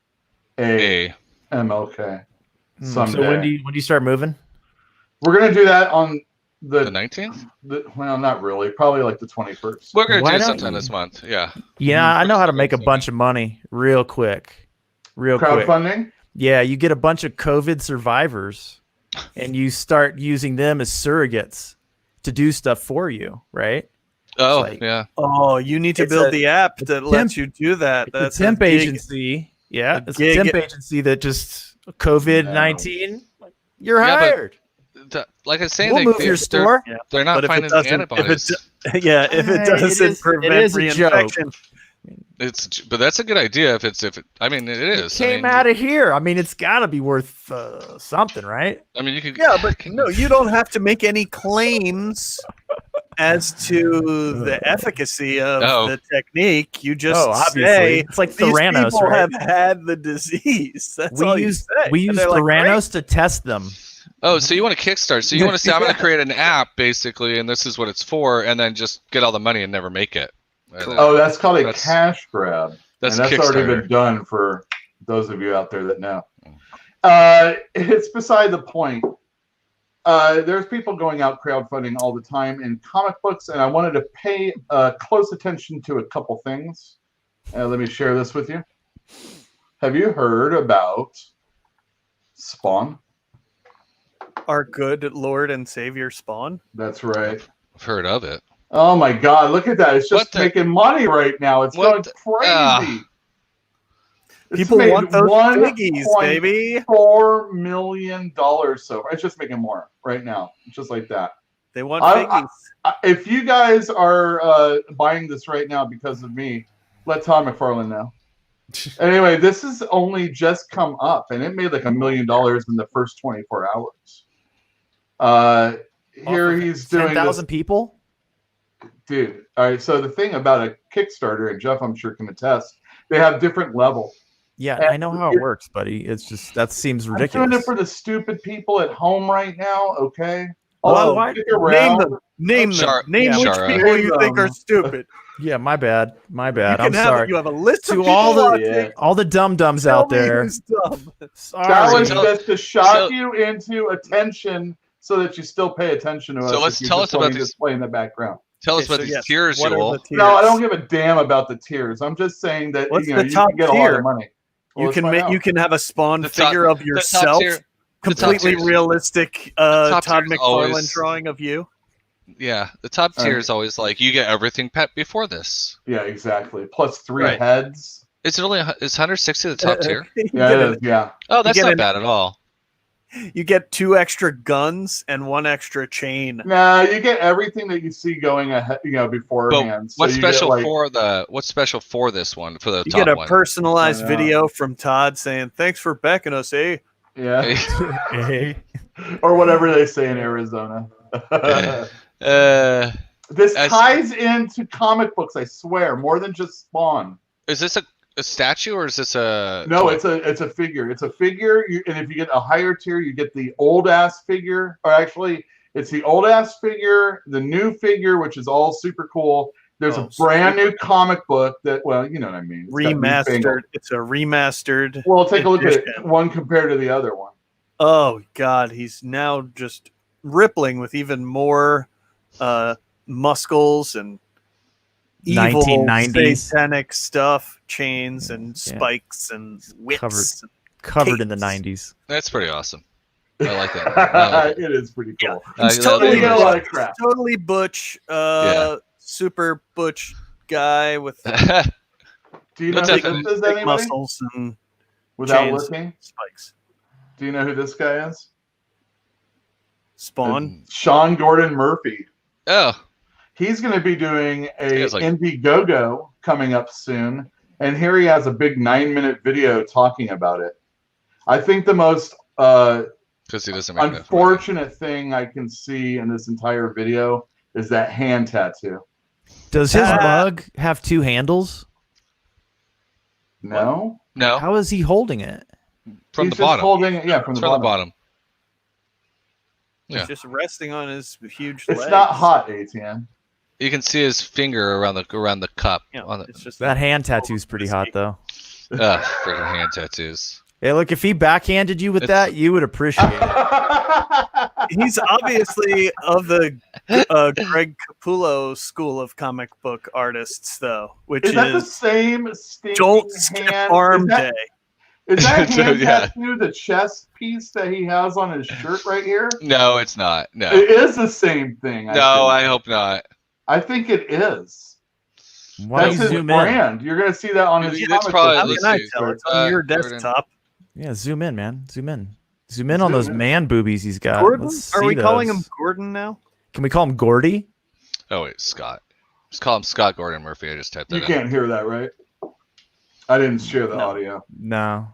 A MLK someday. So when do you start moving? We're going to do that on the 19th? Well, not really. Probably like the 21st. We're going to Why do it don't sometime you? this month. Yeah. Yeah, I know how to make a bunch of money real quick. Real quick. Crowdfunding? Yeah, you get a bunch of COVID survivors and you start using them as surrogates to do stuff for you, right? Oh, like- yeah. Oh, you need to It's build a- the app that temp- lets you do that. It's That's a temp a gig- agency. Yeah, a it's gig- a temp agency that just COVID-19. You're Yeah, but hired. Like I was saying, We'll move your store. They're not But if it finding doesn't- antibodies. if it Hey, doesn't it prevent is a joke. reinfection. But that's a good idea if it. I mean, it is. Came out of here. I mean, it's got to be worth something, right? I mean, you could. Yeah, but no, you don't have to make any claims as to the efficacy of the technique. You just obviously. say It's like these Theranos, people right? have had the disease. That's all We you use say. we And use they're like, Theranos to test them. Oh, so you want to kickstart? So you want to say I'm going to create an app basically, and this is what it's for, and then just get all the money and never make it. Oh, that's called a cash grab. That's and that's already Kickstarter. been done for those of you out there that know. It's beside the point. There's people going out crowdfunding all the time in comic books, and I wanted to pay close attention to a couple things. Let me share this with you. Have you heard about Spawn? Our good Lord and Savior Spawn. That's right. I've heard of it. Oh my God! Look at that! It's just What the- making money right now. It's What going the- crazy. It's People made want those piggies, baby. $1.4 million so far. It's just making more right now, just like that. They want I- piggies. If you guys are buying this right now because of me, let Todd McFarlane know. Anyway, this has only just come up, and it made like $1 million in the first 24 hours. Here he's doing 10,000 people. Dude, all right. So the thing about a Kickstarter, and Jeff, I'm sure can attest, they have different levels. Yeah, And I know how it works, buddy. It's just that seems I'm ridiculous. doing it for the stupid people at home right now. Okay. Oh, Stick Name around. them. Name them. Char- Name yeah, which Chara. people you think are stupid. Yeah, my bad. My bad. You I'm can have sorry. You have a list of To people all the watching. all the dum dums Tell out me there. who's dumb. That Sorry. was So- just to shock so- you into attention so that you still pay attention to us. So let's if you're tell just us about wanting to these- just play in the background. Tell us Okay, about so these yes, tiers, what are Joel. the tiers? No, I don't give a damn about the tiers. I'm just saying that What's you know the you top can get a lot tier? of money. Well, You let's can find make. out. You can have a Spawn The top- figure of the top yourself, tier- the top completely tiers- realistic. top Todd tier is McFarlane always- drawing of you. Yeah, the top All tier right. is always like you get everything pet before this. Yeah, exactly. Plus 3 Right. heads. Is 160 the top tier? You Yeah, get it an- is. Yeah. Oh, that's get not an- bad at all. You get 2 extra guns and 1 extra chain. Nah, you get everything that you see going ahead, beforehand. But what's you get, special like, what's special for this one? For the You top get a one? personalized video from Todd saying, "Thanks for backing us, eh?" Yeah. Hey. Or whatever they say in Arizona. This ties into comic books, I swear, more than just Spawn. Is this a statue or is this a? No, toy? it's a figure. It's a figure, and if you get a higher tier, you get the old ass figure. Or actually, it's the old ass figure, the new figure, which is all super cool. There's a brand new comic book that, well, you know what I mean. It's got Remastered. It's a remastered. Well, take a look at it, edition. one compared to the other one. Oh God, he's now just rippling with even more muscles and evil 1990s. satanic stuff, chains and spikes and whips. Covered in the 90s. That's pretty awesome. I like that. It is pretty cool. He's You totally, get a lot of crap. totally butch, super butch guy with Do you know who this is, big anybody? muscles and Without chains looking? and spikes. Do you know who this guy is? Spawn. Sean Gordon Murphy. Oh. He's going to be doing a It's like- Indiegogo coming up soon, and here he has a big 9-minute video talking about it. I think the most Because he doesn't make enough money. unfortunate thing I can see in this entire video is that hand tattoo. Does his mug have 2 handles? No. No. How is he holding it? From He's the just bottom. holding it, yeah, from the bottom. Yeah. He's just resting on his huge It's legs. not hot, ATN. You can see his finger around the cup. Yeah, on the, it's just That hand tattoo's pretty hot, though. freaking hand tattoos. Hey, look, if he backhanded you with It's- that, you would appreciate it. He's obviously of the Greg Capullo school of comic book artists, though, which Is that the same stinking Don't Skip hand? Arm is that, Day. Is that hand Yeah. tattoo the chest piece that he has on his shirt right here? No, it's not. No. It is the same thing. No, I think. hope not. I think it is. Why That's don't you his zoom in? brand. You're going to see that on his That's comic probably- How book. can I see. tell? It's on your Gordon. desktop. Yeah, zoom in, man. Zoom in. Zoom in on those man boobies he's got. Gordon? Let's Are see we calling him those. Gordon now? Can we call him Gordy? Oh wait, Scott. Just call him Scott Gordon Murphy. I just typed that You in. can't hear that, right? I didn't share the audio. No.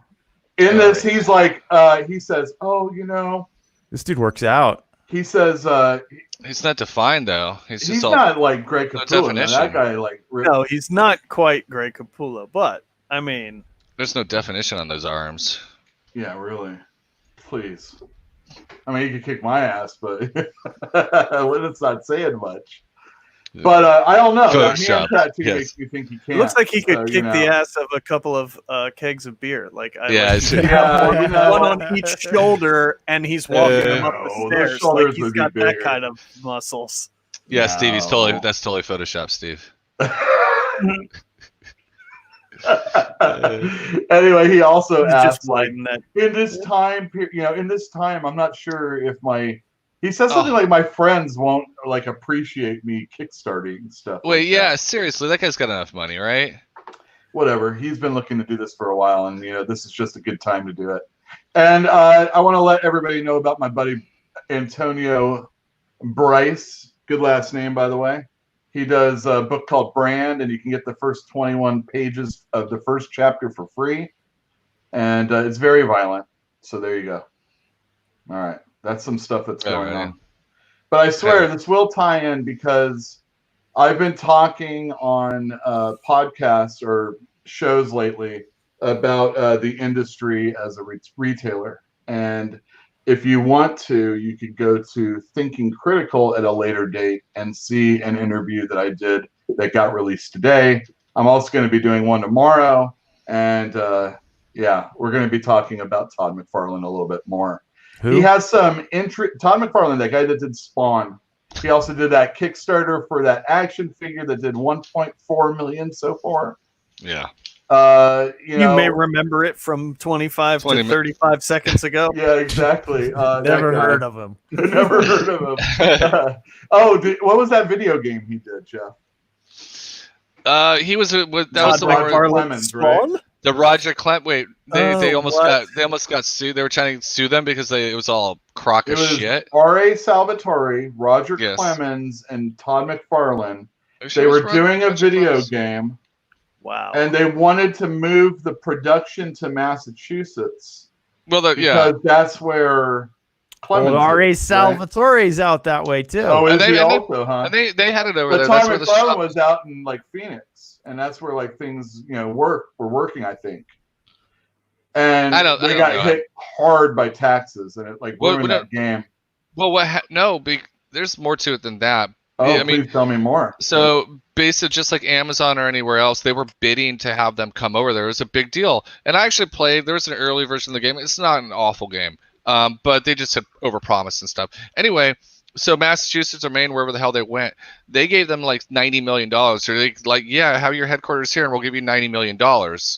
In this, he's like, he says, "Oh, you know," This dude works out. he says, He's not defined though. He's just he's all not like Greg No Capullo. man. definition. That guy, like, No, he's not quite Greg Capullo, but I mean, there's no definition on those arms. yeah, really. Please. I mean, he could kick my ass, but it's not saying much. But I don't know. That Photoshop, hand tattoo yes. makes me think he it can. looks like he could So, kick the ass of a couple of kegs of beer. Like, Yeah, like, it's- he'd Yeah, have you know. one on each shoulder, and he's walking them up the No, those stairs. shoulders Like he's would be got that bigger. kind of muscles. Yeah, Steve. He's No. that's totally Photoshop, Steve. Anyway, he also He's just asked, like, widen that. in this time period, in this time, I'm not sure if he says something like my friends won't like appreciate me kickstarting stuff. Wait, like yeah, that. seriously, that guy's got enough money, right? Whatever. He's been looking to do this for a while, and this is just a good time to do it. And I want to let everybody know about my buddy Antonio Bryce. Good last name, by the way. He does a book called Brand, and you can get the first 21 pages of the first chapter for free. And it's very violent. So there you go. All right. That's some stuff that's going on. But I swear this will tie in because I've been talking on podcasts or shows lately about the industry as a retailer. And if you want to, you could go to Thinking Critical at a later date and see an interview that I did that got released today. I'm also going to be doing one tomorrow. And yeah, we're going to be talking about Todd McFarlane a little bit more. Who? He has some Todd McFarlane, that guy that did Spawn. He also did that Kickstarter for that action figure that did 1.4 million so far. Yeah. You may remember it from 25 to 35 seconds ago. Yeah, exactly. Never heard of him. Never heard of him. What was that video game he did, Jeff? He was that was the one where Clemens, right? The Roger Clem. Wait, they Oh, almost got sued. They were trying to sue them because it was all crock It of was shit. R.A. Salvatore, Roger Yes. Clemens, and Todd McFarlane. Are you sure They it was were doing a Roger video Clemens? game, Wow. and they wanted to move the production to Massachusetts Well, because that's where Clemens. Well, R.A. is, right? Salvatore's out that way too. Oh, is And they- he and they- also, huh? And they had it over But there. Todd That's where the McFarlane shop was out in like Phoenix, and that's where like things were working, I think. And I don't they know. got hit hard by taxes, and it like Well, ruined that game. Well, there's more to it than that. Oh, I mean, please tell me more. So basically, just like Amazon or anywhere else, they were bidding to have them come over there. It was a big deal. And I actually played. There was an early version of the game. It's not an awful game, but they just had overpromised and stuff. Anyway, so Massachusetts or Maine, wherever the hell they went, they gave them like $90 million. So they like, yeah, have your headquarters here, and we'll give you $90 million.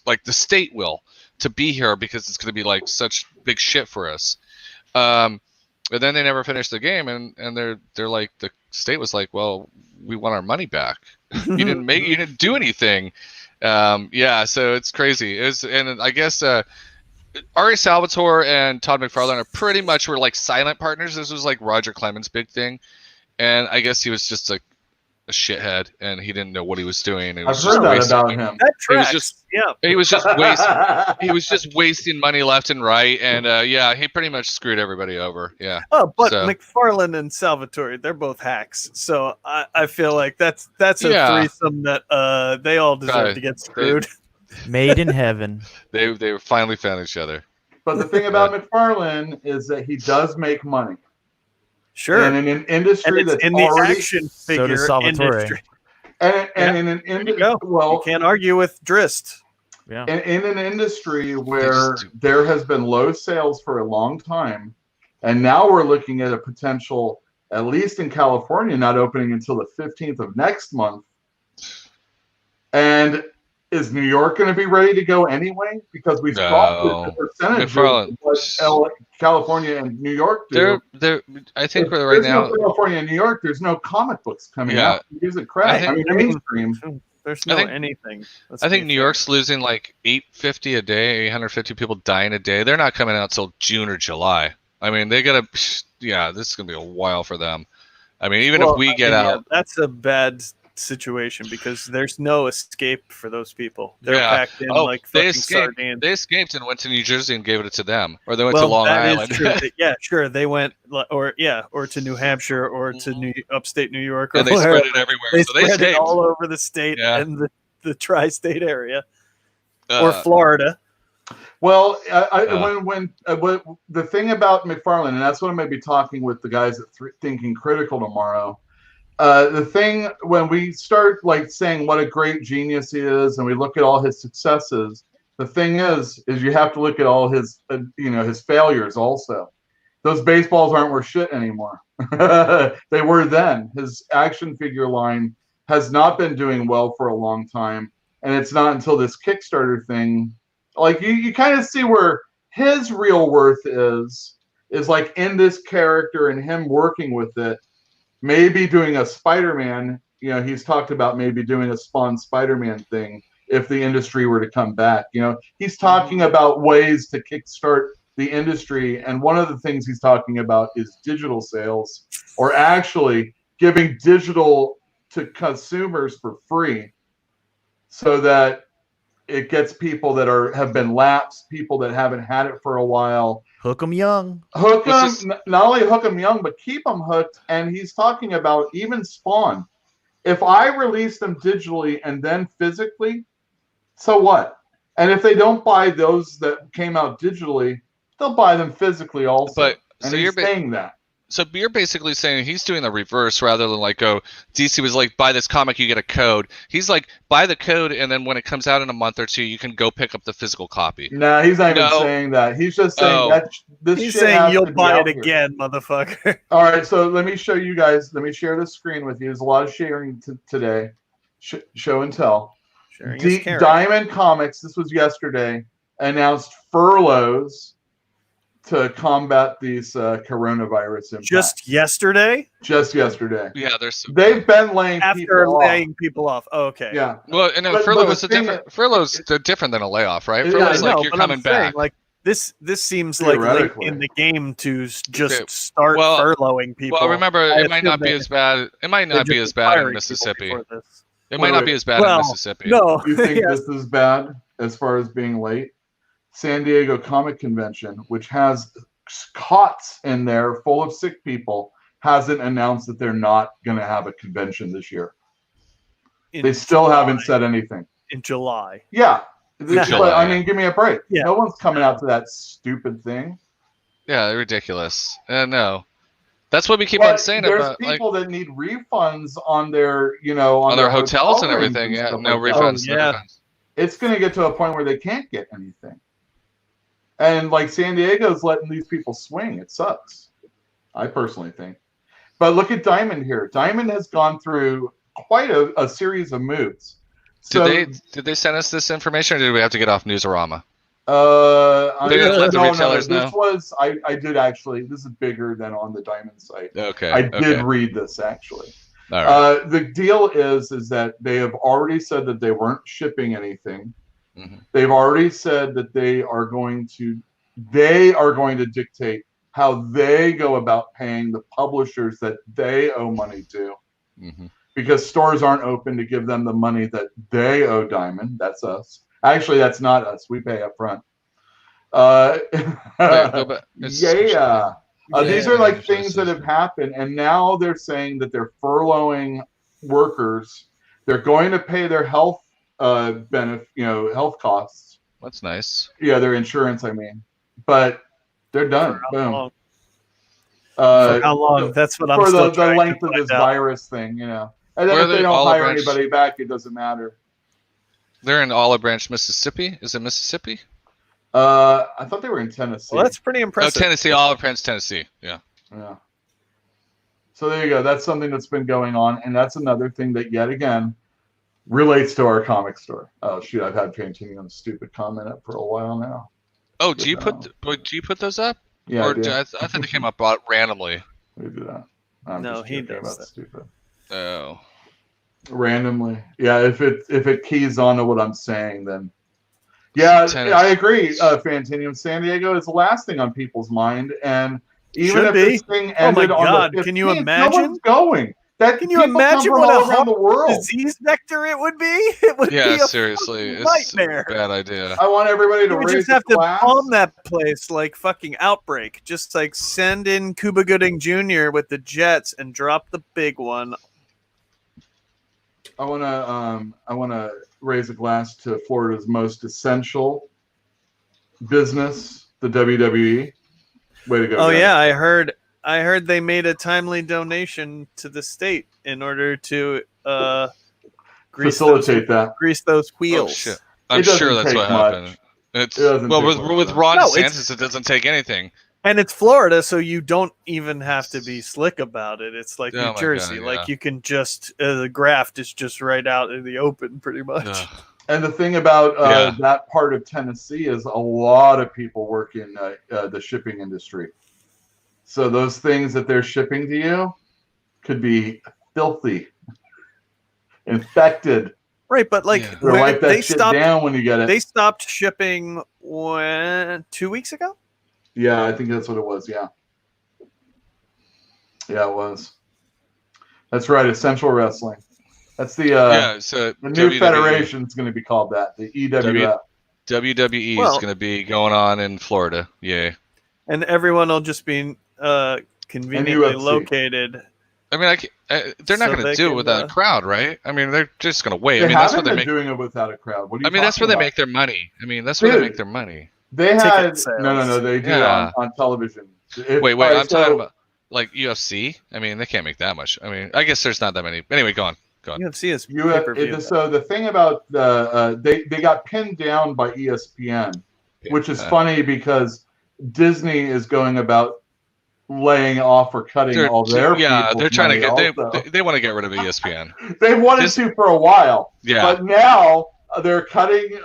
Like the state will to be here because it's going to be like such big shit for us. But then they never finished the game, and they're like, the state was like, well, we want our money back. you didn't do anything. Yeah, so it's crazy. And I guess R.A. Salvatore and Todd McFarlane are pretty much were like silent partners. This was like Roger Clemens' big thing, and I guess he was just like a shithead, and he didn't know what he was doing. I've heard that about him. That He was tracks. just Yeah. he was just wasting he was just wasting money left and right, and yeah, he pretty much screwed everybody over. Yeah. Oh, but So- McFarlane and Salvatore, they're both hacks. So I feel like that's a Yeah. threesome that they all deserve Right. to get screwed. Made in heaven. They finally found each other. But the thing about McFarlane is that he does make money. Sure. And in an And industry it's that's in the already action So figure does Salvatore. industry. and in an industry, go. well, You can't argue with Drist. Yeah. in an industry where there has been low sales for a long time, and now we're looking at a potential, at least in California, not opening until the 15th of next month. And is New York going to be ready to go anyway? Because we saw the percentage McFarlane. of what California and New York do. They're I think If right there's now. no California and New York, there's no comic books coming Yeah. out. It isn't crap. I I mean, think- mainstream. There's I no think- anything. Let's I think be New fair. York's losing like 850 a day, 850 people dying a day. They're not coming out till June or July. I mean, they gotta. Yeah, this is gonna be a while for them. I mean, even Well, if we I get mean, yeah, out, that's a bad situation because there's no escape for those people. They're Yeah. packed in like they fucking escaped. sardines. They escaped and went to New Jersey and gave it to them, or they went Well, to Long that is Island. true. Yeah, sure. They went, or to New Hampshire, or to upstate New York, or and they wherever. spread it everywhere. They so they spread it escaped. all over the state Yeah. and the tri-state area, or Uh, Florida. Well, Uh. when the thing about McFarlane, and that's what I'm going to be talking with the guys at Thinking Critical tomorrow. The thing when we start like saying what a great genius he is, and we look at all his successes, the thing is you have to look at all his his failures also. Those baseballs aren't worth shit anymore. They were then. His action figure line has not been doing well for a long time, and it's not until this Kickstarter thing. Like you kind of see where his real worth is like in this character and him working with it, maybe doing a Spider-Man. He's talked about maybe doing a Spawn Spider-Man thing if the industry were to come back. He's talking about ways to kickstart the industry, and one of the things he's talking about is digital sales, or actually giving digital to consumers for free, so that it gets people that have been lapsed, people that haven't had it for a while. Hook them young. Hook them, not only hook them young, but keep them hooked. And he's talking about even Spawn. If I release them digitally and then physically, so what? And if they don't buy those that came out digitally, they'll buy them physically also. But and so he's you're saying that. So you're basically saying he's doing the reverse rather than like, DC was like, buy this comic, you get a code. He's like, buy the code, and then when it comes out in a month or two, you can go pick up the physical copy. No, he's not even saying that. He's just saying that this He's shit has saying you'll to be buy out it here. again, motherfucker. All right, so let me show you guys. Let me share the screen with you. There's a lot of sharing today. Show and tell. Sharing is caring. Diamond Comics, this was yesterday, announced furloughs to combat these coronavirus impacts. Just yesterday? Just yesterday. Yeah, there's They've been laying After people laying off. people off. Oh, okay. Yeah. well, and But furlough the is a thing different. Furlough's different than a layoff, right? Yeah, Furlough's I like know, you're but I'm coming saying, back. like this seems like late Theoretically. in the game to just Okay. start Well- furloughing people. Well, remember, I it might not assume be they- as bad. It might they're not be just as bad in firing people Mississippi. before this. It might not be as bad Well, in Mississippi. No, You think yeah. this is bad as far as being late? San Diego Comic Convention, which has cots in there full of sick people, hasn't announced that they're not going to have a convention this year. In They still July. haven't said anything. In July. Yeah. July, But, I yeah. mean, give me a break. Yeah. No one's coming out to that stupid thing. Yeah, they're ridiculous. No, that's what we keep But on saying there's about like people that need refunds on their, on their hotels and hotel everything. rooms Yeah, stuff no like that. refunds. No yeah. refunds. It's going to get to a point where they can't get anything. And like San Diego's letting these people swing. It sucks. I personally think. But look at Diamond here. Diamond has gone through quite a series of moves. So, Did they send us this information, or did we have to get off Newsarama? They're gonna let the retailers this know? was I did actually. This is bigger than on the Diamond site. Okay. I did okay. read this actually. All right. The deal is that they have already said that they weren't shipping anything. Mhm. They've already said that they are going to dictate how they go about paying the publishers that they owe money to, because stores aren't open to give them the money that they owe Diamond. That's us. Actually, that's not us. We pay up front. Yeah. These are like things that have happened, and now they're saying that they're furloughing workers. They're going to pay their health health costs. That's nice. Yeah, their insurance, I mean. But they're done. For how Boom. long? For how long? That's what I'm for still the trying length to of find this out. virus thing, And then Where if are they they? don't Olive hire Branch? anybody back, it doesn't matter. They're in Olive Branch, Mississippi. Is it Mississippi? I thought they were in Tennessee. Well, that's pretty Oh, impressive. Tennessee. Olive Branch, Tennessee. Yeah. Yeah. So there you go. That's something that's been going on, and that's another thing that yet again relates to our comic store. Oh shoot, I've had Pantinium's stupid comment up for a while now. Oh, do you put those up? Yeah, Or I do. I thought they came up randomly. We do that. I'm No, just he joking does about that. stupid. Oh. Randomly. Yeah, if it keys onto what I'm saying, then yeah, Tennis. I agree. Fantinium, San Diego is the last thing on people's mind, and even Should if be. this thing Oh my ended on God, the 15th, can you no imagine? one's going. That Can you people come imagine from what all a around the world? disease vector it would be? It would Yeah, be a seriously, fucking it's nightmare. a bad idea. I want everybody to You would raise just have a to glass. bomb that place like fucking Outbreak. Just like send in Cuba Gooding Jr. with the jets and drop the big one. I wanna raise a glass to Florida's most essential business, the WWE. Way to go! Oh guys. yeah, I heard they made a timely donation to the state in order to Facilitate that. grease those Oh, wheels. shit. I'm It doesn't sure that's take what much. happened. It's It doesn't well take with much. with Ron No, it's- DeSantis, it doesn't take anything. And it's Florida, so you don't even have to be slick about it. It's like Oh New my Jersey. God, Like yeah. you can just the graft is just right out in the open, pretty much. Ugh. And the thing about Yeah. that part of Tennessee is a lot of people work in the shipping industry. So those things that they're shipping to you could be filthy, infected. Right, but like Yeah. Or where wipe that they shit stopped, down when you get it. they stopped shipping 2 weeks ago. Yeah, I think that's what it was. Yeah. Yeah, it was. That's right. Essential Wrestling. That's the Yeah, so the new WWE federation is going to be called that. The EWF. WWE Well- is going to be going on in Florida. Yay. And everyone will just be conveniently UFC. located. I mean, they're not So going they to do it can, without a crowd, right? I mean, they're just going to wait. They I mean, that's haven't where they been make. doing it without a crowd. What are you I mean, that's where talking they about? make their money. I mean, that's where they Dude. make their money. They ticket had sales. no. They do Yeah. on television. Wait, all right, I'm talking so about like UFC. I mean, they can't make that much. I mean, I guess there's not that many. Anyway, go on. UFC is You pay-per-view. so the thing about they got pinned down by ESPN, which is funny because Disney is going about laying off or cutting all their they're trying to get also. they want to get rid of ESPN. They've wanted to for a while, Yeah. but now they're cutting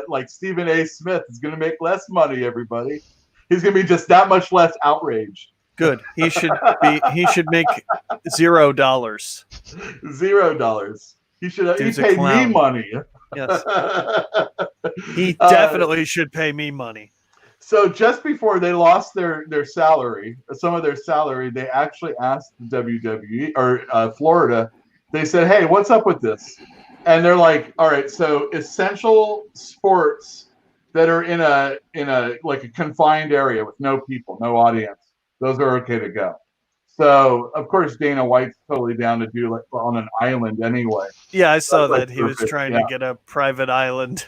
like Stephen A. Smith is going to make less money. Everybody, He's gonna be just that much less outraged. Good. He should make $0. $0. He should. He Dude's a paid me clown. money. Yes. He definitely should pay me money. So just before they lost their salary, some of their salary, they actually asked WWE or Florida. They said, "Hey, what's up with this?" And they're like, "All right, so essential sports that are in a like a confined area with no people, no audience, those are okay to go." So of course Dana White's totally down to do like on an island anyway. Yeah, I saw That's, like, that he was perfect, trying yeah. to get a private island.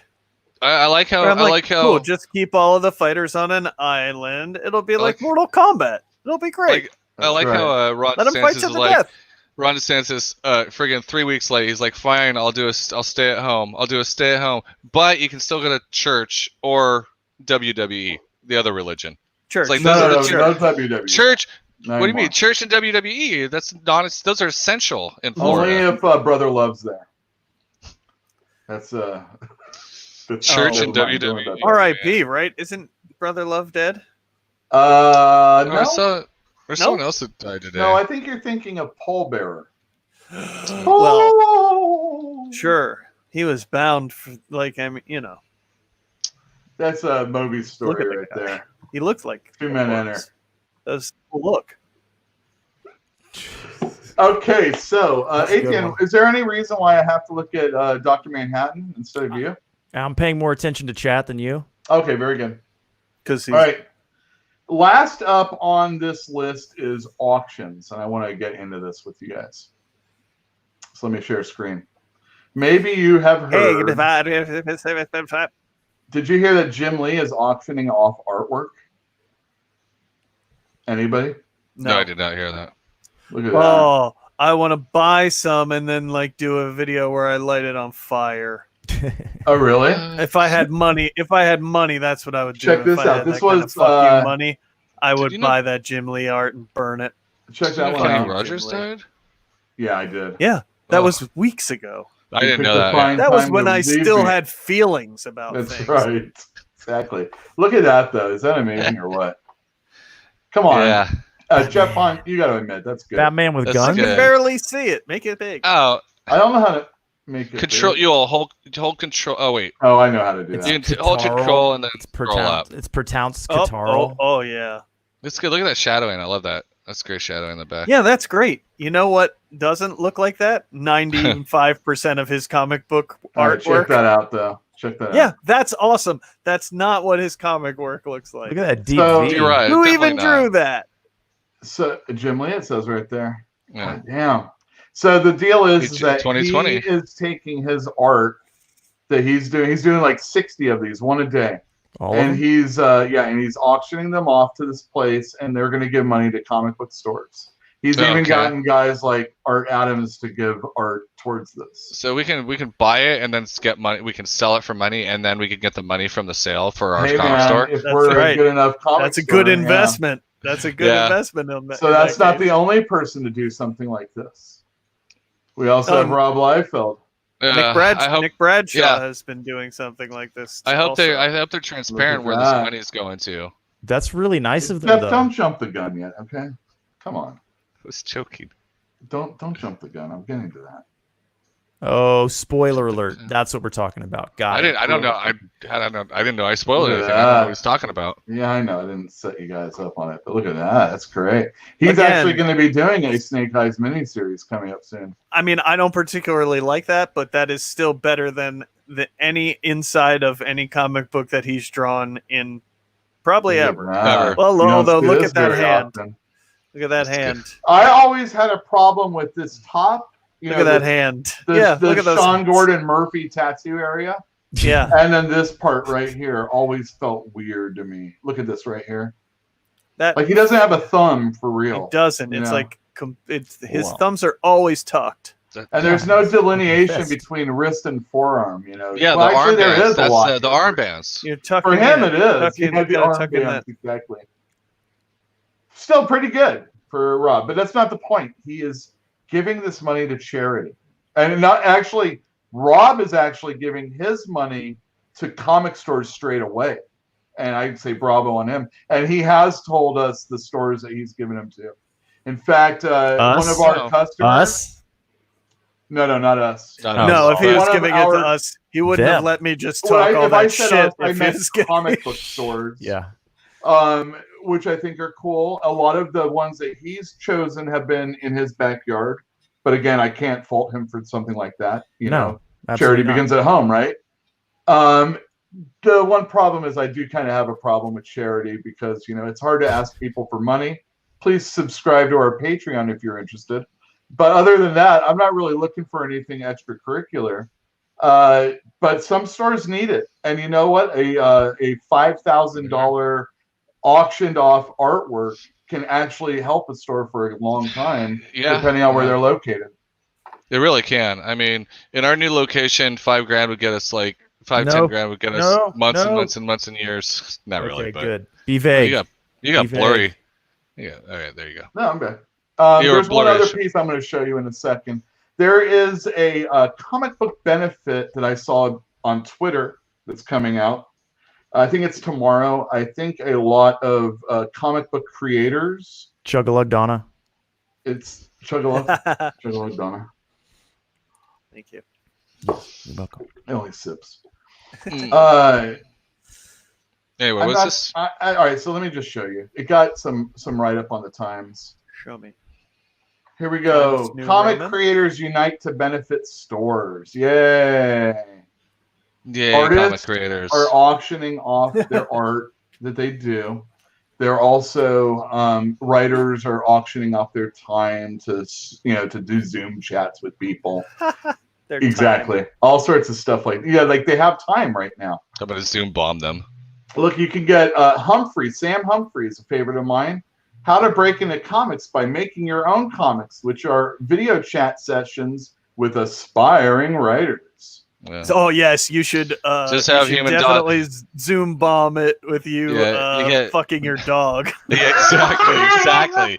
I like how I'm I like how cool, just keep all of the fighters on an island. It'll be like Mortal Kombat. It'll be great. I like how Ron Let him fight DeSantis to is the like death. Ron DeSantis friggin' 3 weeks late. He's like, fine, I'll stay at home. I'll do a stay at home, but you can still go to church or WWE, the other religion. Church. It's like No, those are the no WWE. church. Not What do you mean, anymore. church and WWE? That's not. Those are essential in Only Florida. if Brother Love's there. That's Church and never mind, WWE. don't R.I.P. Right? Isn't Brother Love dead? I No. saw there's No? someone else that died today. No, I think you're thinking of Paul Bearer. Well, sure. He was bound for, like, I mean, you know, That's a Moby's Look at story the right guy. there. he looked like Two men one. enter. Does look. Okay, so That's a good Adrian, one. is there any reason why I have to look at Dr. Manhattan instead of you? I'm paying more attention to chat than you. Okay, very good. Because All right. Last up on this list is auctions, and I want to get into this with you guys. So let me share screen. Maybe you have heard. Did you hear that Jim Lee is auctioning off artwork? Anybody? no, I did not hear that. Look at that. Oh, I want to buy some and then like do a video where I light it on fire. Oh, really? If I had money, that's what I would do. Check If this I out. had This that kind of was, fuck you money. I would you know- buy that Jim Lee art and burn it. Check that one Kenny out. Rogers died. Yeah, I did. Yeah, that Oh. was weeks ago. I didn't picked know a that. fine That was time when to I leave still me. had feelings about That's things. right. Exactly. Look at that, though. Is that amazing or what? Come on. Yeah. Jeff Hunt, you got to admit, that's good. Batman with That's I guns. good. can barely see it. Make it big. Oh, I don't know how to make it. control. big. You'll hold control. Oh wait, Oh, I know how to do you that. can hold Catarl. control and then It's scroll up. pronounced Oh, Catarl. oh, yeah. It's good. Look at that shadowing. I love that. That's great shadowing in the back. Yeah, that's great. You know what doesn't look like that? 95% of his comic book All right, check artwork. that out, though. Check that Yeah, out. that's awesome. That's not what his comic work looks like. Look at that deep So- V. You're right. Who definitely even not. drew that? So, Jim Lee, it says right there. Yeah. God damn. So the deal is It's that 2020. he is taking his art that he's doing. He's doing like 60 of these, one a day. All of And them? he's and he's auctioning them off to this place, and they're going to give money to comic book stores. He's even Okay. gotten guys like Art Adams to give art towards this. So we can buy it and then get money. We can sell it for money, and then we can get the money from the sale for our Hey, comic man, store. if That's we're right. a good enough comic That's a store, good yeah. investment. That's a good Yeah. investment. In So in that's that not case. the only person to do something like this. We also have Rob Liefeld. Nick Bradshaw yeah. has been doing something like this. I hope also. they're transparent where this that. money is going to. That's really nice of them, Jeff, though. don't jump the gun yet, okay? Come on. Who's choking? Don't jump the gun. I'm getting to that. Oh, spoiler alert! That's what we're talking about. Got it. I don't know. I don't know. I didn't know I spoiled Look at anything. I don't know that. what he's talking about. Yeah, I know. I didn't set you guys up on it, but look at that. That's great. He's Again- actually going to be doing a Snake Eyes miniseries coming up soon. I mean, I don't particularly like that, but that is still better than any inside of any comic book that he's drawn in probably ever. Nah, Well, you don't although see look this at that very hand. often. Look at that hand. I always had a problem with this top. You Look know, at that the- hand. The, Yeah, the look at those Sean hands. Gordon Murphy tattoo area. Yeah. And then this part right here always felt weird to me. Look at this right here. That Like he doesn't have a thumb for he real. doesn't. you It's know? like it's his Wow. thumbs are always tucked. And there's no delineation Best. between wrist and forearm, you know. Yeah, Well, the actually, there armbands. is a That's lot. the armbands. You're tucking For him, in. it is. Tucking, He had the gotta tuck in that. armbands, exactly. Still pretty good for Rob, but that's not the point. He is giving this money to charity. And not actually, Rob is actually giving his money to comic stores straight away. and I'd say bravo on him. And he has told us the stores that he's given them to. In fact, one of our customers. Us? No, not us. No, if he was One of giving it to us, he wouldn't have let me just talk all that shit. I meant comic book stores. Yeah. Which I think are cool. A lot of the ones that he's chosen have been in his backyard. But again, I can't fault him for something like that. You know, charity begins at home, right? The one problem is I do kind of have a problem with charity because, you know, it's hard to ask people for money. Please subscribe to our Patreon if you're interested. But other than that, I'm not really looking for anything extracurricular. But some stores need it. And you know what? A $5,000 auctioned off artwork can actually help a store for a long time, depending on where they're located. It really can. I mean, in our new location, $5,000 would get us like $10,000 would get us months and months and months and years. Not really, but good. Be vague. You got blurry. Yeah. All right, there you go. No, I'm good. There's one other piece I'm going to show you in a second. There is a comic book benefit that I saw on Twitter that's coming out. I think it's tomorrow. I think a lot of comic book creators. Chug-a-lug Donna. It's Chug-a-lug Donna. Thank you. You're welcome. It only sips. Anyway, what's this? All right, so let me just show you. It got some write-up on the Times. Show me. Here we go. Comic creators unite to benefit stores. Yay. Yeah, artists comic creators are auctioning off their art that they do. They're also writers are auctioning off their time to do Zoom chats with people. Exactly. All sorts of stuff like they have time right now. I'm gonna Zoom bomb them. Look, you can get Sam Humphrey is a favorite of mine. How to break into comics by making your own comics, which are video chat sessions with aspiring writers. Yeah. Oh yes, you should just have human definitely Zoom bomb it with you fucking your dog. Yeah, exactly.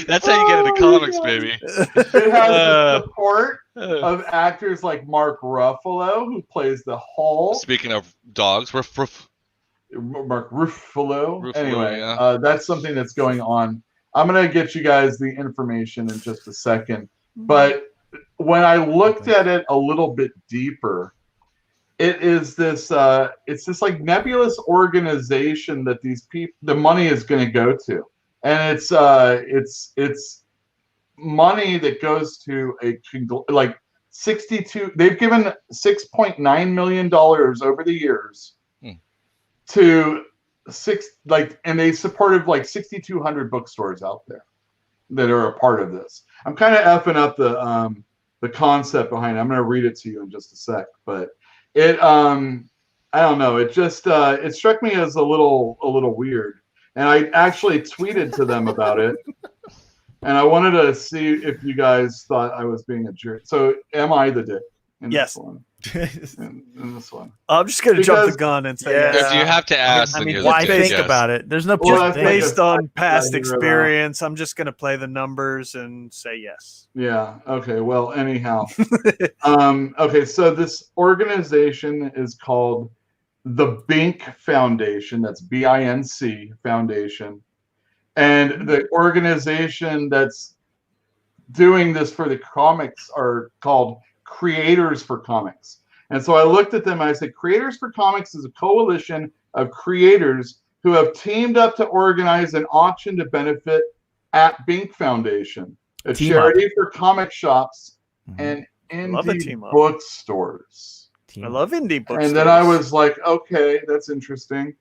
That's how you get into comics, baby. It has the support of actors like Mark Ruffalo, who plays the Hulk. Speaking of dogs, Mark Ruffalo. Anyway, yeah. That's something that's going on. I'm gonna get you guys the information in just a second, but when I looked at it a little bit deeper, it is this it's this like nebulous organization that the money is going to go to, and it's money that goes to like 62. They've given $6.9 million over the years to and they supported like 6,200 bookstores out there that are a part of this. I'm kind of effing up the concept behind it. I'm going to read it to you in just a sec, but it I don't know, it just it struck me as a little weird, and I actually tweeted to them about it, and I wanted to see if you guys thought I was being a jerk. So am I the dick in this one? in this one, I'm just going to jump the gun and say if you have to ask, I mean, why think about it? There's no point. Based on past experience, I'm just going to play the numbers and say yes. Yeah. Okay. Well, anyhow, okay. So this organization is called the Bink Foundation. That's BINC Foundation, and the organization that's doing this for the comics are called Creators for Comics. And so I looked at them and I said, Creators for Comics is a coalition of creators who have teamed up to organize an auction to benefit at Bink Foundation, a charity for comic shops and indie bookstores. I love indie bookstores. And then I was like, okay, that's interesting.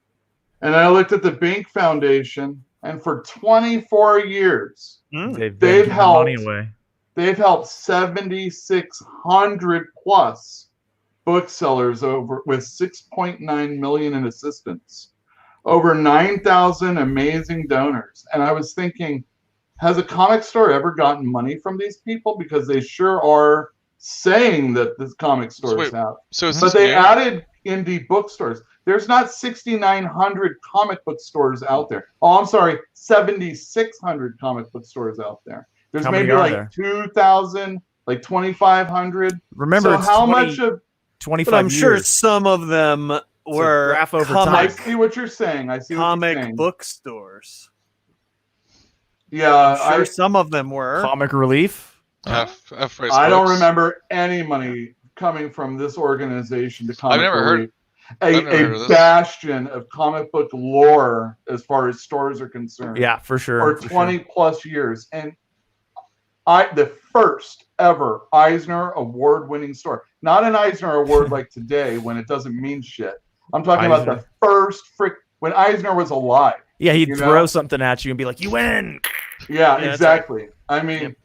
And I looked at the Bink Foundation, and for 24 years, they've helped money away. They've helped 7,600 plus booksellers with 6.9 million in assistance, over 9,000 amazing donors. And I was thinking, has a comic store ever gotten money from these people? Because they sure are saying that the comic stores have. But they added indie bookstores. There's not 6,900 comic book stores out there. Oh, I'm sorry, 7,600 comic book stores out there. There's maybe like 2,000, like 2,500. Remember, so how much of 25 But I'm years. sure some of them were graph over I comic, see what you're saying. I see what you're comic saying. book stores. Yeah, I'm sure some of them were. Comic Relief. I don't remember any money coming from this organization to Comic I've never Relief. heard of A this. bastion of comic book lore as far as stores are concerned. Yeah, for sure. For 20 plus years. And the first ever Eisner Award winning store. Not an Eisner Award like today when it doesn't mean shit. I'm talking about the first when Eisner was alive. Yeah, he'd throw something at you and be like, "You win." Yeah, exactly. I mean,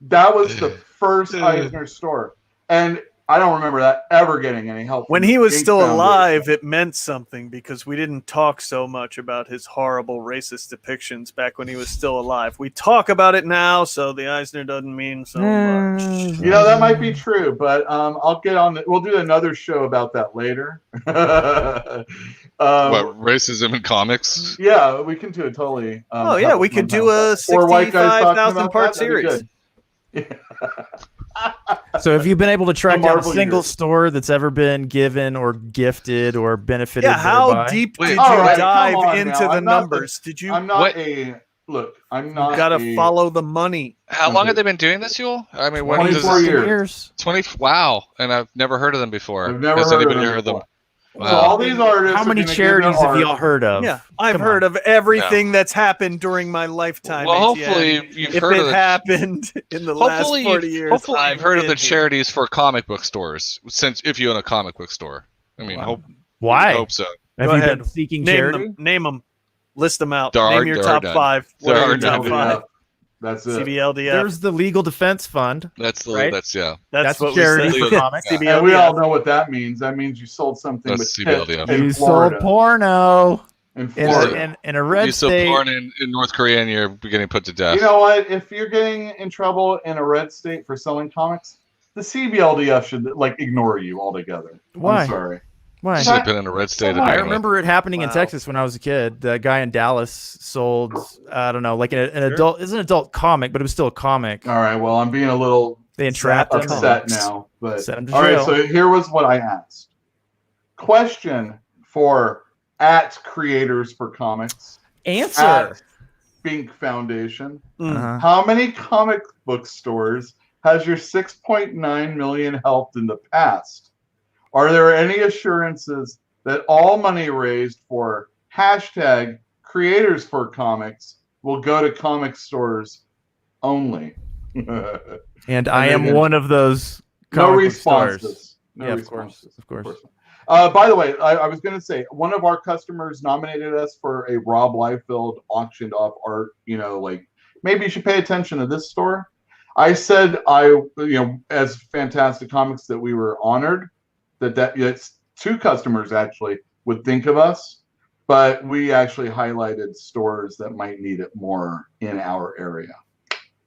that was the first Eisner store. And I don't remember that ever getting any help. When from he the was Ink still Foundation. alive, it meant something because we didn't talk so much about his horrible racist depictions back when he was still alive. We talk about it now, so the Eisner doesn't mean so much. You know, that might be true, but I'll get on. We'll do another show about that later. What, racism in comics? Yeah, we can do it totally. Oh yeah, we could do a Or white guys talking 65,000 about part that, that'd be series. good. So have you been able to track The down a Marvel single years. store that's ever been given or gifted or benefited? Yeah, how thereby? deep did you All right, dive come on into now. the I'm not numbers? Did you? I'm not What? I'm not. You gotta a- follow the money. How long have they been doing this, Yule? I mean, when 24 does years. 20? Wow, and I've never heard of them before. I've never Has heard of anybody them heard them? before. Wow. So all these artists. How are many gonna give charities their have y'all art. heard of? Yeah, I've Come heard on. of everything that's happened during my lifetime. Well, ATN. hopefully you've if heard it of the, happened in the last 40 years. Hopefully I've heard of the been here. charities for comic book stores. Since if you own a comic book store, I mean, Why? hope so. Have Go you ahead. been seeking Name charity? them. Name them. List them out. There Name are- your there are top none. 5. There What are are your top none. 5? That's it. CBLDF. There's the Legal Defense Fund. That's the Right? that's yeah. That's what charity we for said. comics. Yeah. And we CBLDF. all know what that means. That means you sold something That's with CBLDF. tits in You Florida. sold porno In in Florida. in a red You still state. porn in North Korea and you're getting put to death. You know what? If you're getting in trouble in a red state for selling comics, the CBLDF should ignore you altogether. Why? I'm sorry. Why? Should have been in a red state. I remember it happening in Wow. Texas when I was a kid. The guy in Dallas sold, I don't know, like an adult, it's an adult comic, but it was still a comic. All right. Well, I'm being a little They entrapped him. upset now. But Set him to all right. jail. So here was what I asked. Question for @creators for comics. Answer. At Bink Foundation. Uh-huh. How many comic book stores has your 6.9 million helped in the past? Are there any assurances that all money raised for #creators for comics will go to comic stores only? And I am one of those No comic book stars. responses. No Yeah, responses. of course. By the way, I was going to say one of our customers nominated us for a Rob Liefeld auctioned off art. Maybe you should pay attention to this store. I said as Fantastic Comics that we were honored that it's 2 customers actually would think of us, but we actually highlighted stores that might need it more in our area.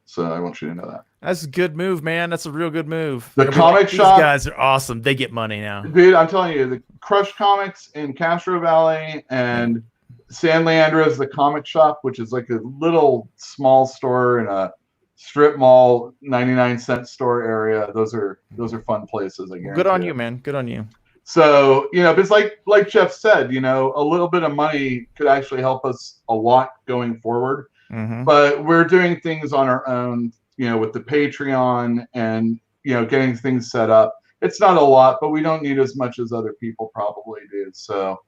So I want you to know that. That's a good move, man. That's a real good move. The They're gonna be comic these shop- guys are awesome. They get money now. Dude, I'm telling you, the Crush Comics in Castro Valley and San Leandro's the comic shop, which is like a little small store in a strip mall, 99-cent store area. Those are fun places. I guarantee Good on it. you, man. Good on you. So, it's like Jeff said, a little bit of money could actually help us a lot going forward. Mm-hmm. But we're doing things on our own, with the Patreon and, getting things set up. It's not a lot, but we don't need as much as other people probably do. So,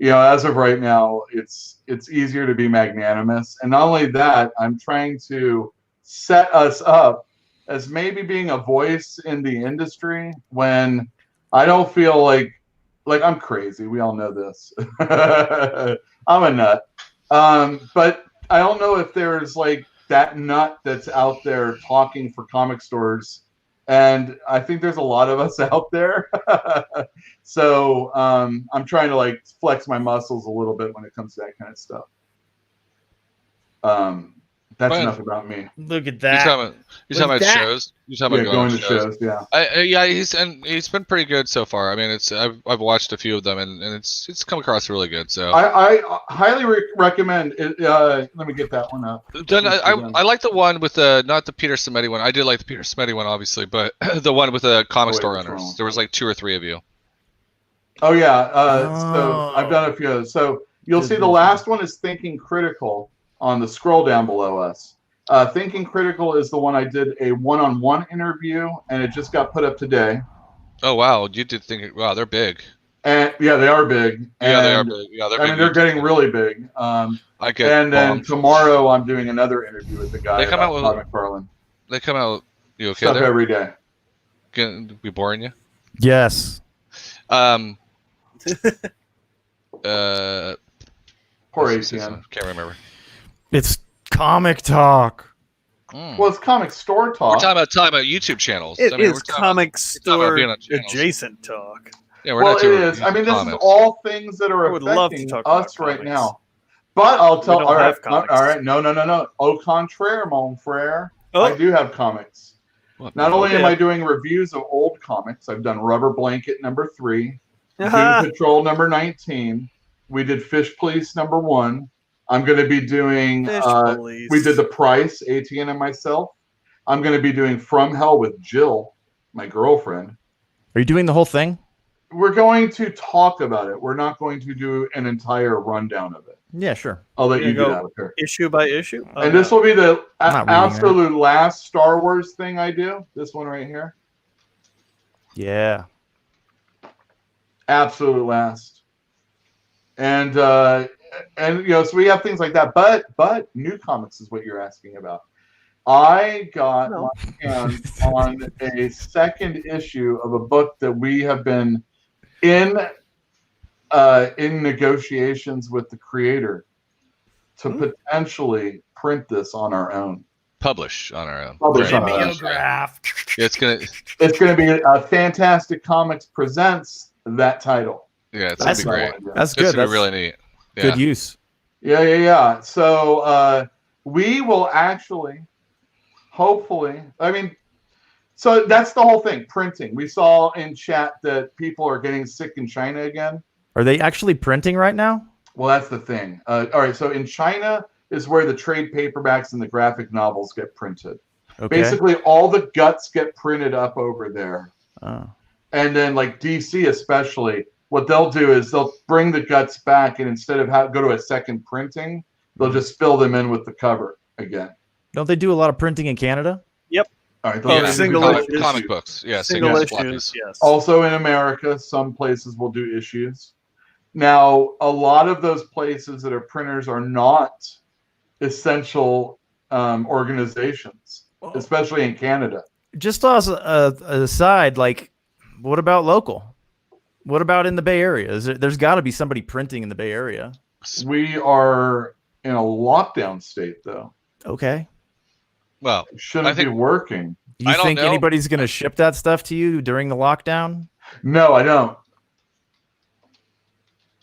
as of right now, it's easier to be magnanimous. And not only that, I'm trying to set us up as maybe being a voice in the industry when I don't feel like I'm crazy. We all know this. I'm a nut. But I don't know if there's that nut that's out there talking for comic stores. And I think there's a lot of us out there. So I'm trying to flex my muscles a little bit when it comes to that kind of stuff. That's enough about me. Look at You're that. talking about shows. You're talking about going to shows. Yeah. Yeah, he's been pretty good so far. I mean, I've watched a few of them and it's come across really good. So I highly recommend it. Let me get that one up. Then I like the one with not the Peter Samedi one. I did like the Peter Samedi one, obviously, but the one with the comic store owners. There was 2 or 3 of you. Oh yeah. So I've done a few of those. So you'll see the last one is Thinking Critical on the scroll down below us. Thinking Critical is the one I did a one-on-one interview, and it just got put up today. Oh wow, you did think? Wow, they're big. And yeah, they are big. Yeah, they are And, big. Yeah, they're I big. mean, they're getting really big. I get. And then bombed. tomorrow I'm doing another interview with the guy. They come out with. Todd McFarlane. They come out. You okay Stuff there? every day. We boring you? Yes. Poor what's this ATM. one? Can't remember. It's comic talk. Well, it's comic store We're talk. talking about YouTube channels. It I mean, is we're talking comic about store being on channels. adjacent talk. Yeah, we're Well, not it doing is. I mean, this is comics. all things that are I would love to affecting talk about us right comics. now. But I'll tell. don't All right, have comics. all right. No. Au contraire, mon frère. Oh. I do have comics. What? Not only am Okay. I doing reviews of old comics, I've done Rubber Blanket #3, Uh-huh. Doom Patrol #19. We did Fish Police #1. I'm going to be doing. Fish Police. We did The Price, ATN and myself. I'm going to be doing From Hell with Jill, my girlfriend. Are you doing the whole thing? We're going to talk about it. We're not going to do an entire rundown of it. Yeah, sure. I'll let You're you do gonna that go with her. issue by issue. Oh, And this will be the I'm not reading absolute last Star Wars thing I do. This one right here. Yeah. Absolute last. And so we have things like that. But new comics is what you're asking about. I got my hands on a second issue of a book that we have been in negotiations with the creator to potentially print this on our own. Publish on our own. Publish on our own. Mimeograph. It's gonna. It's going to be a Fantastic Comics presents that title. Yeah, it's That's gonna be great. That's It's good. gonna That's be really neat. Yeah. good use. Yeah. So we will actually, hopefully, so that's the whole thing. Printing. We saw in chat that people are getting sick in China again. Are they actually printing right now? Well, that's the thing. All right. So in China is where the trade paperbacks and the graphic novels get printed. Okay. Basically, all the guts get printed up over there. Oh. And then, like DC especially, what they'll do is they'll bring the guts back, and instead of go to a second printing, they'll just fill them in with the cover again. Don't they do a lot of printing in Canada? All right. Oh, those are single comic- issues. comic books. Yeah, Single issues. issues. Yes. Also in America, some places will do issues. Now, a lot of those places that are printers are not essential organizations, especially in Canada. Just as a aside, like, what about local? What about in the Bay Area? There's got to be somebody printing in the Bay Area. We are in a lockdown state, though. Okay. Well, It shouldn't be working. You I don't think know. anybody's going to ship that stuff to you during the lockdown? No, I don't.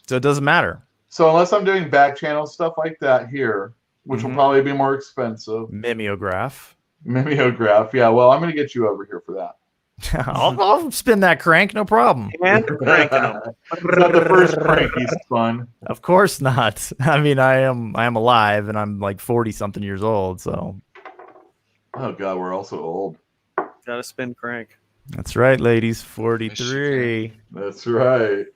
So it doesn't matter. So unless I'm doing back channel stuff like that here, which will probably be more expensive. Mimeograph. Mimeograph. Yeah, well, I'm going to get you over here for that. I'll spin that crank, no problem. And cranking them. It's not the first crank he's spun. Of course not. I mean, I am alive, and I'm like 40 something years old. So Oh God, we're also old. Gotta spin crank. that's right, ladies. 43. That's right.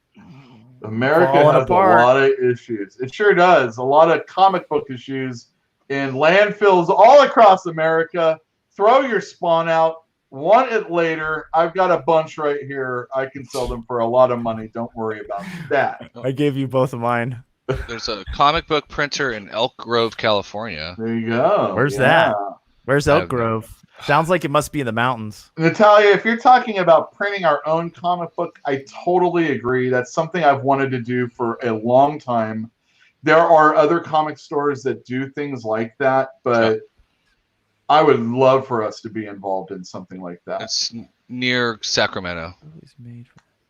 America Falling has apart. a lot of issues. It sure does. A lot of comic book issues in landfills all across America. Throw your spawn out. Want it later. I've got a bunch right here. I can sell them for a lot of money. Don't worry about that. I gave you both of mine. There's a comic book printer in Elk Grove, California. There you go. Where's Yeah. that? Where's Elk Grove? Sounds like it must be in the mountains. Natalia, if you're talking about printing our own comic book, I totally agree. That's something I've wanted to do for a long time. There are other comic stores that do things like that, but I would love for us to be involved in something like that. It's near Sacramento.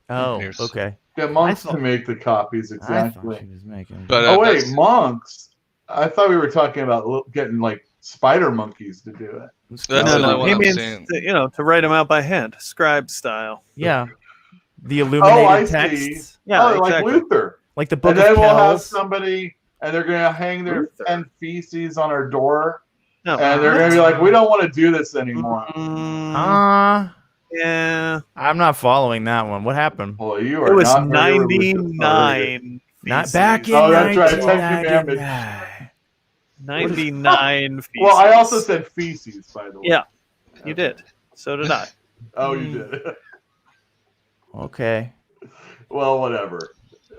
Oh, Here's- okay. Get monks I thought- to make the copies, I exactly. thought she was making. But Oh wait, that's- monks. I thought we were talking about getting like spider monkeys to do it. That's No, the only no. one He I'm means seeing. to write them out by hand, scribe style. Yeah. The Oh, illuminated I texts. see. Yeah, oh, like exactly. Luther. Like the Book And then of we'll have Kells. somebody, and they're gonna hang their Luther. 10 feces on our door, No. and they're gonna be like, "We don't want to do this anymore." Mm, Yeah, I'm not following that one. What happened? Well, you it are was not very religious. 99. Not feces. back in Oh, that's right. 10 1999. 99 feces. Well, I also said feces, by the way. Yeah, you did. So did I. Oh, you did. Okay. Well, whatever.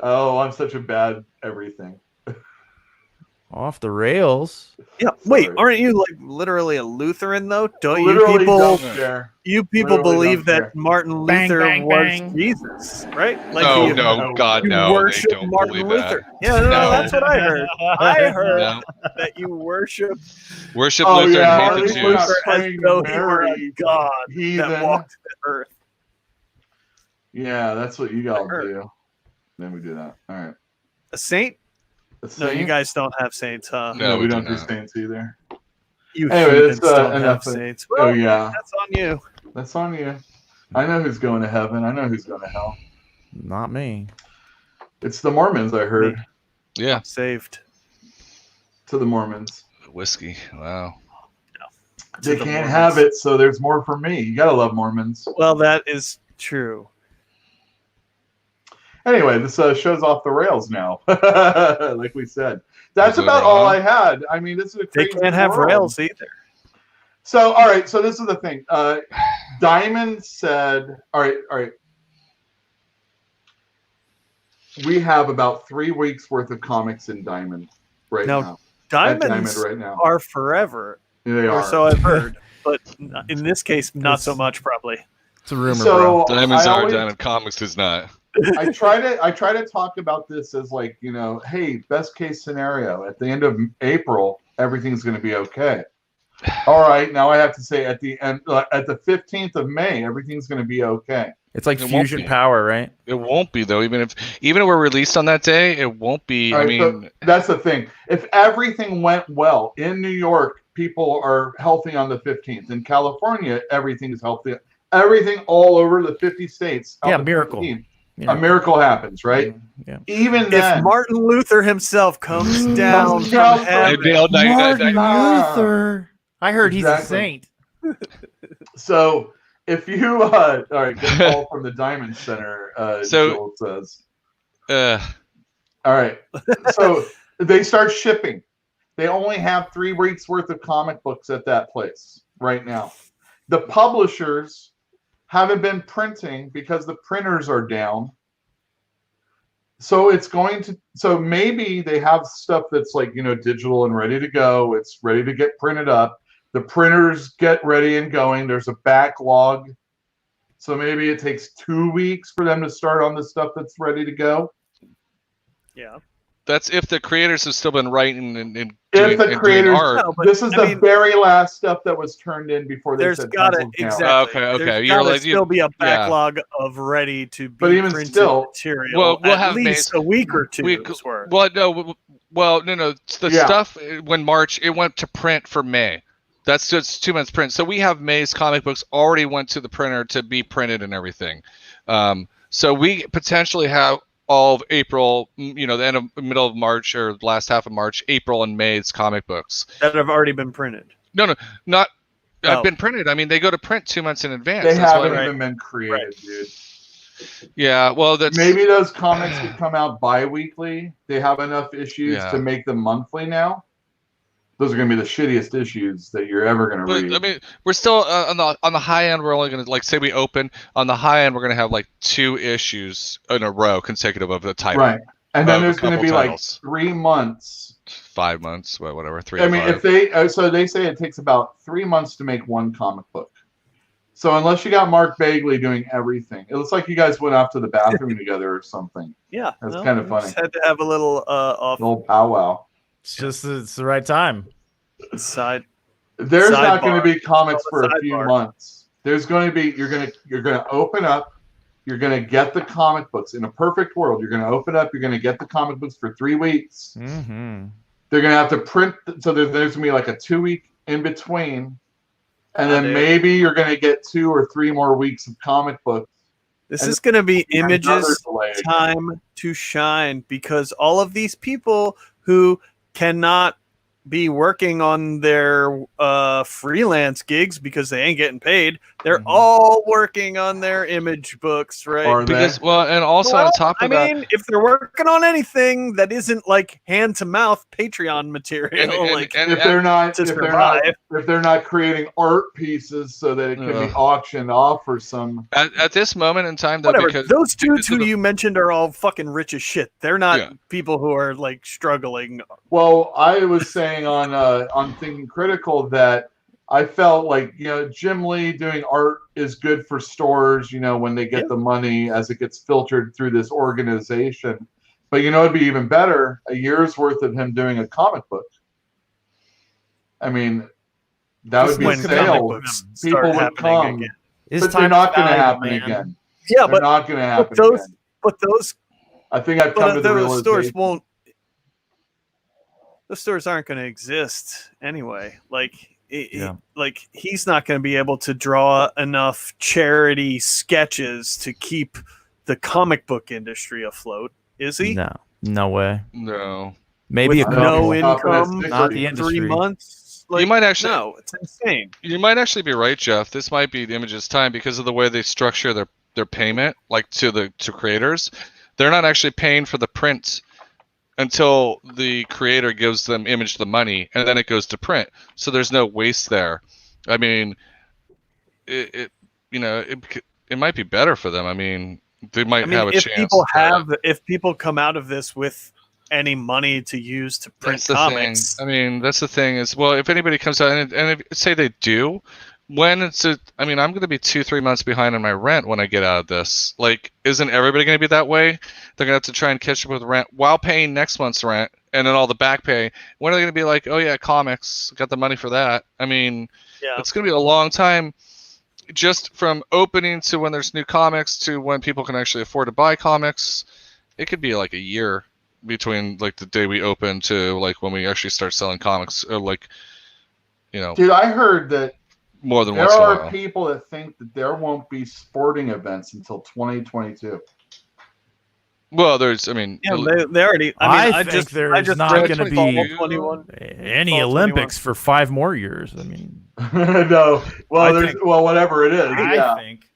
Oh, I'm such a bad everything. Off the rails. Yeah. Wait, aren't you like literally a Lutheran though? Don't Literally you people? don't care. You people Literally believe don't that care. Martin Bang, Luther bang, was bang. Jesus, right? No, you, no, God, you no. They worship don't Martin believe Luther. that. Yeah, no, No. that's what I heard. I heard No. that you worship Worship Oh, Luther yeah, and hate the we're not Jews. Luther as praying though to he were a Mary, god heathen. that walked the earth. Yeah, that's what you all Sure. do. Then we do that. All right. A saint? A No, you saint? guys don't have saints, huh? No, we we don't do do not. saints either. You Anyway, heathens it's, don't have enough of- saints. Oh, Well, yeah. that's on you. That's on you. I know who's going to heaven. I know who's going to hell. Not me. It's the Mormons, I heard. Yeah, Saved. To the Mormons. whiskey. Wow. They the can't Mormons. have it, so there's more for me. You gotta love Mormons. Well, that is true. Anyway, this show's off the rails now. Like we said, that's Is it about all wrong? I had. I mean, this is a They crazy can't have world. rails either. So, all right. So this is the thing. Diamond said, "All right. We have about 3 weeks worth of comics in Diamond right Now, now. At Diamonds Diamond right now. are forever, They or are. so I've heard. But in this case, not so much, probably. It's a rumor, So bro. Diamonds I are, always- Diamond Comics does not. I try to talk about this as like, you know, hey, best case scenario at the end of April, everything's going to be okay. All right, now I have to say at the end, at the 15th of May, everything's going to be okay. It's like It won't fusion be. power, right? It won't be though. Even if we're released on that day, it won't be. All I right, so mean, that's the thing. If everything went well in New York, people are healthy on the 15th. In California, everything is healthy. Everything all over the 50 states. on Yeah, the miracle. 15th. Yeah. A miracle happens, right? Yeah. Even If then, Martin Luther himself comes down Comes from down from heaven, Dale, Martin Ah. Luther. I heard he's a Exactly. saint. so if you all right, good call from the Diamond Center, So- Joel says. uh, All right. So they start shipping. They only have 3 weeks worth of comic books at that place right now. The publishers haven't been printing because the printers are down. So it's going to, so maybe they have stuff that's like, you know, digital and ready to go. It's ready to get printed up. The printers get ready and going. There's a backlog. So maybe it takes 2 weeks for them to start on the stuff that's ready to go. yeah. that's if the creators have still been writing and doing, If the and doing creators, art. No, but, this is I the mean, very last stuff that was turned in before they There's said gotta pencils down. exactly. Okay, okay. There's You're gotta like- still be a backlog of ready to be But even printed still- material. Well, we'll at have least Maze- a week or two. worth. Well, no. Well, no. It's the Yeah. stuff when March it went to print for May. That's just 2 months print. So we have May's comic books already went to the printer to be printed and everything. So we potentially have all of April, you know, the end of middle of March or last half of March, April and May's comic books. that have already been printed. No, not Oh. been printed. I mean, they go to print 2 months in advance. They That's haven't why- even been created, dude. Yeah, well, that's Maybe those comics would come out bi-weekly. They have enough issues Yeah. to make them monthly now. Those are going to be the shittiest issues that you're ever going to But read. I mean, we're still on the high end. We're only gonna like say we open on the high end. We're gonna have like 2 issues in a row consecutive of the title. right. And then of a there's going to couple be titles. like 3 months. 5 months, whatever. 3. I to mean, 5. if they, so they say it takes about 3 months to make one comic book. So unless you got Mark Bagley doing everything, it looks like you guys went off to the bathroom together or something. Yeah, That's kinda we funny. Just had to have a little off An old powwow. It's just it's the right time. side. There's not going to Sidebar. be comics Call for it a few sidebar. months. There's going to be you're going to open up, you're going to get the comic books in a perfect world. You're going to open up, you're going to get the comic books for 3 weeks. Mm-hmm. They're going to have to print, so there's going to be like a 2 week in between, and then dude. maybe you're going to get 2 or 3 more weeks of comic books. This And is going to be Another Image's delay. time to shine because all of these people who cannot be working on their freelance gigs because they ain't getting paid, They're all working on their image books, right? Are Because they? well, and also on top of that, if they're working on anything that isn't like hand to mouth Patreon material, if they're not creating art pieces so that it can be auctioned off for some. At this moment in time, though, whatever. because Those dudes who you mentioned are all fucking rich as shit. They're not people who are like struggling. Well, I was saying on Thinking Critical that I felt like, Jim Lee doing art is good for stores, when they get the money as it gets filtered through this organization. But it'd be even better, a year's worth of him doing a comic book. I mean, that would be sales. People would come. But they're not going to happen again. Yeah, they're not going to happen again. But those, I think I've come to the realization. Stores won't. The stores aren't going to exist anyway. Like he's not going to be able to draw enough charity sketches to keep the comic book industry afloat, is he? No way. No. Maybe with no income, not the industry. 3 months. You might actually. No, it's insane. You might actually be right, Jeff. This might be the Image's time because of the way they structure their payment, like to creators. They're not actually paying for the print until the creator gives them Image the money, and then it goes to print. So there's no waste there. I mean, it might be better for them. I mean, they might have a chance. If people come out of this with any money to use to print that's the comics, thing. I mean, that's the thing is, well, if anybody comes out and if, say they do, I'm going to be 2-3 months behind on my rent when I get out of this. Like, isn't everybody going to be that way? They're going to have to try and catch up with rent while paying next month's rent and then all the back pay. When are they going to be like, oh yeah, comics, got the money for that? I mean, it's going to be a long time just from opening to when there's new comics to when people can actually afford to buy comics. It could be like a year between like the day we open to like when we actually start selling comics, or like, Dude, I heard that more than there once in a are while. people that think that there won't be sporting events until 2022. Well, there's, they already. I think there's not going to be 21, any Olympics for 5 more years. I mean, no. Well, whatever it is. I think.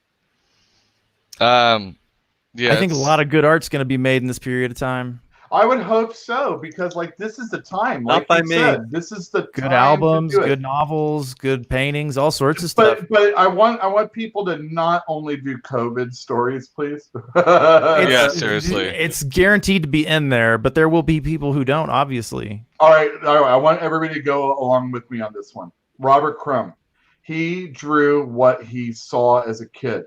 Yeah. I think a lot of good art's going to be made in this period of time. I would hope so, because this is the time. Not by me. This is the good time albums, to do it. good novels, good paintings, all sorts of stuff. But I want people to not only do COVID stories, please. Yeah, seriously. It's guaranteed to be in there, but there will be people who don't, obviously. All right. I want everybody to go along with me on this one. Robert Crumb. He drew what he saw as a kid.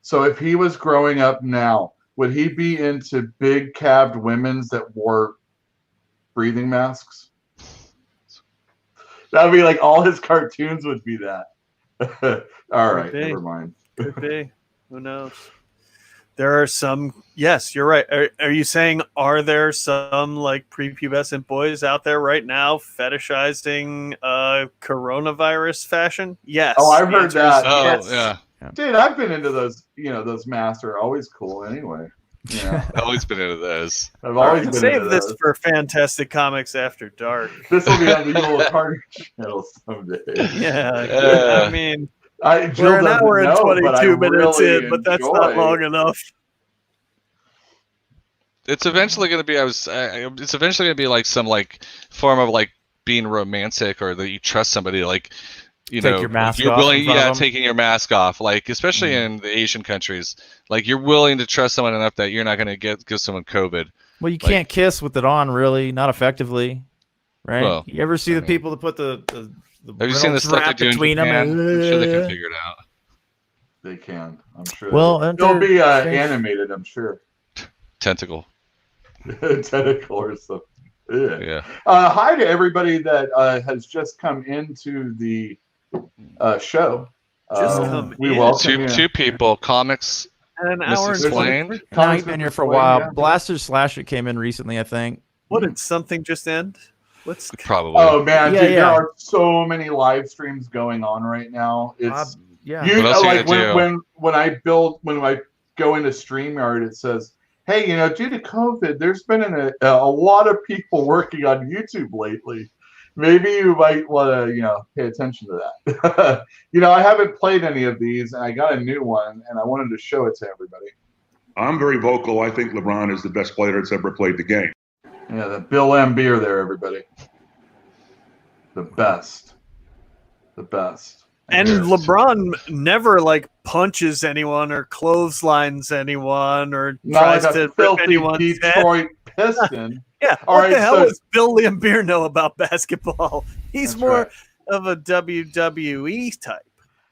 So if he was growing up now, would he be into big calved women's that wore breathing masks? That would be like all his cartoons would be that. All right, never mind. Could be. Who knows? There are some. Yes, you're right. Are you saying are there some like prepubescent boys out there right now fetishizing coronavirus fashion? Yes. Oh, I've heard that. Oh, yes. yeah. Dude, I've been into those. Those masks are always cool anyway. I've always been into those. I've always been save into this those. for Fantastic Comics After Dark. This will be on the Yule Carter channel someday. Yeah, I mean, Jill we're an doesn't hour and know, 22 but I minutes really in, but that's not enjoy- long enough. It's eventually going to be. It's eventually going to be like some like form of like being romantic, or that you trust somebody, like Take your mask you're off willing, in front of them. taking your mask off, like especially in the Asian countries, like you're willing to trust someone enough that you're not going to give someone COVID. Well, you can't kiss with it on, really, not effectively, right? Well, you ever see the people that put the have you seen the Reynolds stuff they wrap do in between Japan? them? I'm sure they can figure it out. They can. I'm sure. Well, they'll be animated. I'm sure. Tentacle. Tentacle or something. Yeah. Hi to everybody that has just come into the show. We welcome you. Two people. Comics. An hour and Explained. No, you've been here for a while. Blaster Slash It came in recently, I think. What, did something just end? Let's probably. Oh man, Yeah, dude, yeah. there are so many live streams going on right now. It's yeah. you What else are you like gonna when I go into StreamYard, it says, hey, due to COVID, there's been a lot of people working on YouTube lately. maybe you might want to, pay attention to that. I haven't played any of these, and I got a new one, and I wanted to show it to everybody. I'm very vocal. I think LeBron is the best player that's ever played the game. Yeah, the Bill Laimbeer there, everybody. The best. The best. And LeBron never punches anyone or clotheslines anyone or tries to rip anyone's Detroit head. Piston. Yeah. What the hell does Bill Laimbeer know about basketball? He's more of a WWE type.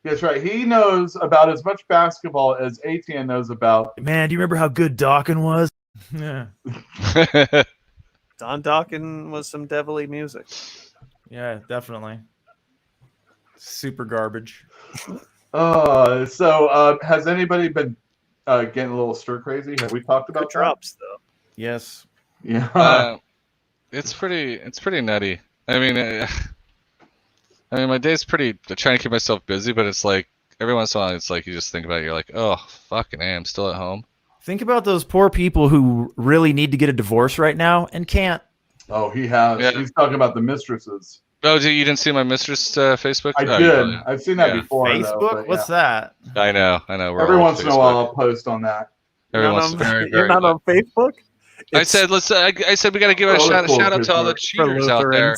That's right. He knows about as much basketball as ATN knows about. Man, do you remember how good Dawkins was? Yeah. Don Dawkins was some devilly music. Yeah, definitely. Super garbage. So has anybody been getting a little stir crazy? Have we talked about drops though? Yes. Yeah. It's pretty nutty. I mean, my day's pretty. I'm trying to keep myself busy, but it's like every once in a while, it's like you just think about it. You're like, oh, fucking A, I'm still at home. Think about those poor people who really need to get a divorce right now and can't. Oh, he has. Yeah. He's talking about the mistresses. Oh, you didn't see my mistress Facebook? I did. I've seen that before. Facebook? Though, What's that? I know. Every once in a while, I'll post on that. You're not on Facebook? I said we got to give a shout out to all the cheaters out there.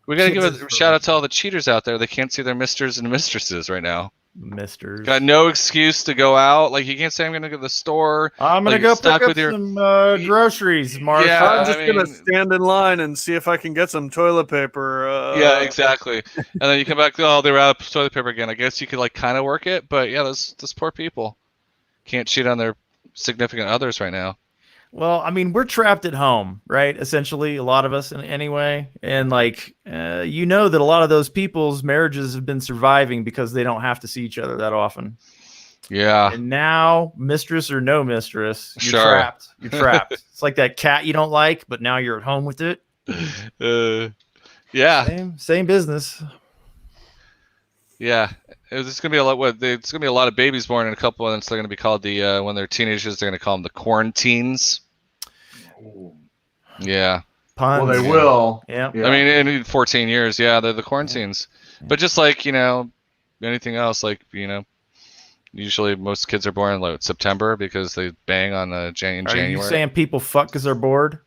We got to give a shout out to all the cheaters out there. They can't see their misters and mistresses right now. Misters. Got no excuse to go out. Like, you can't say I'm going to go to the store. I'm going to go pick up some groceries, Mark. Yeah, I'm just going to stand in line and see if I can get some toilet paper. Yeah, exactly. And then you come back, oh, they were out of toilet paper again. I guess you could kind of work it, but yeah, those poor people can't cheat on their significant others right now. Well, I mean, we're trapped at home, right? Essentially, a lot of us anyway. And that a lot of those people's marriages have been surviving because they don't have to see each other that often. Yeah. And now, mistress or no mistress, you're trapped. You're trapped. It's like that cat you don't like, but now you're at home with it. Yeah. Same business. Yeah. It's gonna be a lot. It's gonna be a lot of babies born in a couple, and they're gonna be called when they're teenagers. They're gonna call them the quarantines. Yeah. Puns. Well, they will. Yeah. I mean, in 14 years, yeah, they're the quarantines. Yeah. But just like anything else, usually most kids are born in September because they bang on January. Are you saying people fuck because they're bored?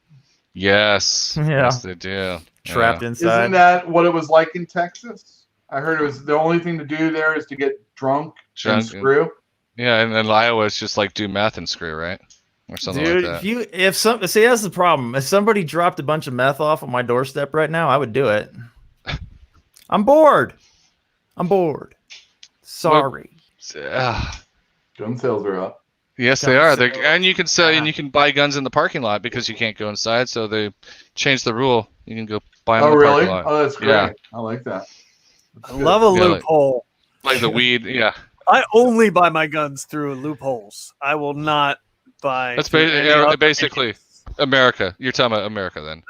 Yes. Yeah. Yes, they do. Trapped inside. Isn't that what it was like in Texas? I heard it was the only thing to do there is to get drunk and screw. Yeah, and then Iowa is just do meth and screw, right? Or something Dude, like that. See, that's the problem. If somebody dropped a bunch of meth off on my doorstep right now, I would do it. I'm bored. Sorry. Gun sales are up. Yes, they are. And you can sell and you can buy guns in the parking lot because you can't go inside. So they changed the rule. You can go buy them in the parking lot. Oh, that's great. Yeah. I like that. I love a loophole. Like the weed, yeah. I only buy my guns through loopholes. I will not buy. That's basically America. You're talking about America then.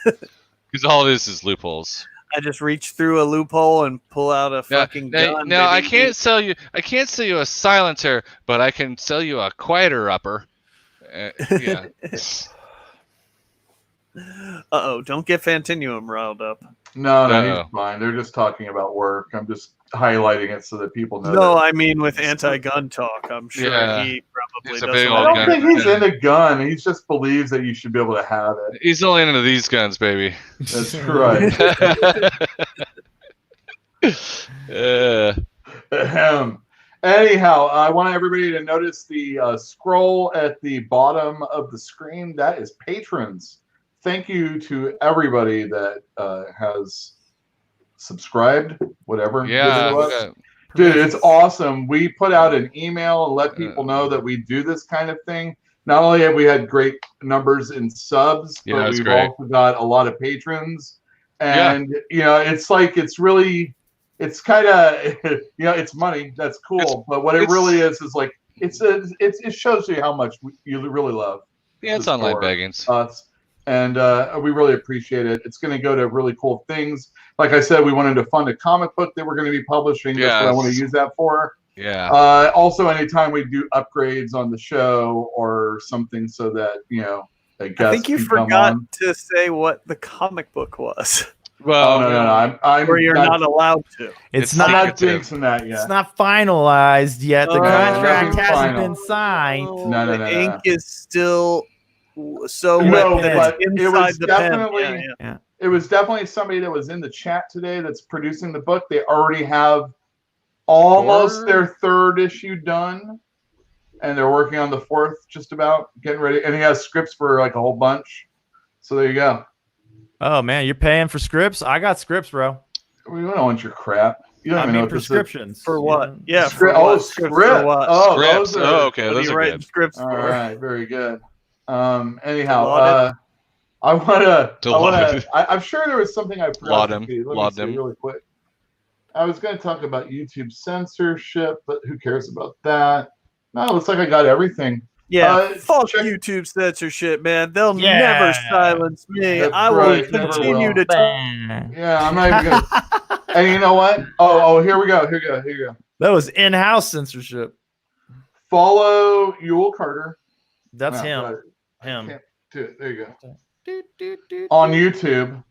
Because all it is loopholes. I just reach through a loophole and pull out a fucking gun. Now I can't sell you a silencer, but I can sell you a quieter upper. Yeah. Uh-oh, don't get Fantinuum riled up. No, he's fine. They're just talking about work. I'm just highlighting it so that people know. No, I mean with anti-gun talk. I'm sure he probably doesn't. I don't think he's into gun. He just believes that you should be able to have it. He's only into these guns, baby. That's right. Anyhow, I want everybody to notice the scroll at the bottom of the screen. That is patrons. Thank you to everybody that has subscribed, whatever. Yeah. Dude, it's awesome. We put out an email and let people know that we do this kind of thing. Not only have we had great numbers in subs, but we've also got a lot of patrons. And, it's kind of, it's money. That's cool. But what it really is it shows you how much you really love. Yeah, it's online begging. Us. And we really appreciate it. It's going to go to really cool things. Like I said, we wanted to fund a comic book that we're going to be publishing. That's what I want to use that for. Yeah. Also, anytime we do upgrades on the show or something so that, I think you forgot to say what the comic book was. Well, no. I'm Or you're not allowed to. It's I'm not. not jinxing that yet. It's not finalized yet. The contract nothing's hasn't final. been signed. No. The ink is still so No, wet that but it's it inside was the pen. definitely Yeah. it was definitely somebody that was in the chat today that's producing the book. They already have almost their third issue done, and they're working on the fourth, just about getting ready. And he has scripts for like a whole bunch. So there you go. Oh man, you're paying for scripts? I got scripts, bro. We don't want your crap. You don't I even mean know what this is. prescriptions. For what? Yeah. Yeah, for Script. what? Oh, Scripts script. for what? Oh, Scripts. those are, Oh, okay, What are those you are writing good. scripts all for? right, very good. Anyhow, Lauded. I'm sure there was something I forgot Laud to him. see. Let me Laud see him. really quick. I was going to talk about YouTube censorship, but who cares about that? No, it looks like I got everything. Yeah, fuck check- YouTube censorship, man. They'll Yeah. never silence me. That's I will right, never continue will. to talk. Yeah, I'm not even going to. And you know what? Oh, here we go. Here you go. That was in-house censorship. Follow Yule Carter. That's No, him. right. Him. Can't do it. There you go. On YouTube,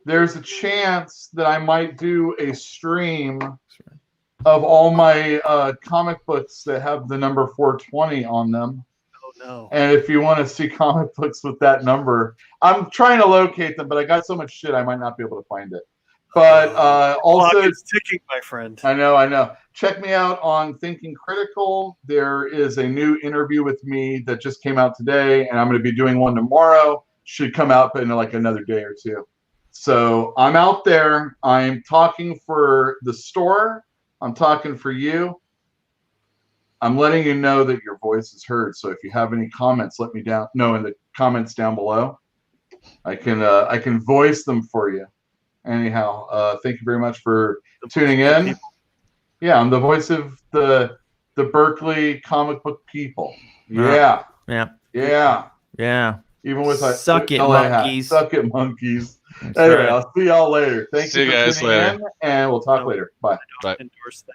there's a chance that I might do a stream of all my comic books that have the number 420 on them. Oh no. And if you want to see comic books with that number, I'm trying to locate them, but I got so much shit I might not be able to find it. But also, Clock is ticking, my friend. I know. Check me out on Thinking Critical. There is a new interview with me that just came out today, and I'm going to be doing one tomorrow. Should come out in like another day or two. So I'm out there. I'm talking for the store. I'm talking for you. I'm letting you know that your voice is heard. So if you have any comments, let me know in the comments down below. I can voice them for you. Anyhow, thank you very much for tuning in. Yeah, I'm the voice of the Berkeley comic book people. Yeah. Even with Suck it, LA hat. monkeys. Suck it, monkeys. That's Anyway, right. I'll see y'all later. Thank See you you for guys tuning later. in, and we'll talk later. Bye. Bye. Endorse that.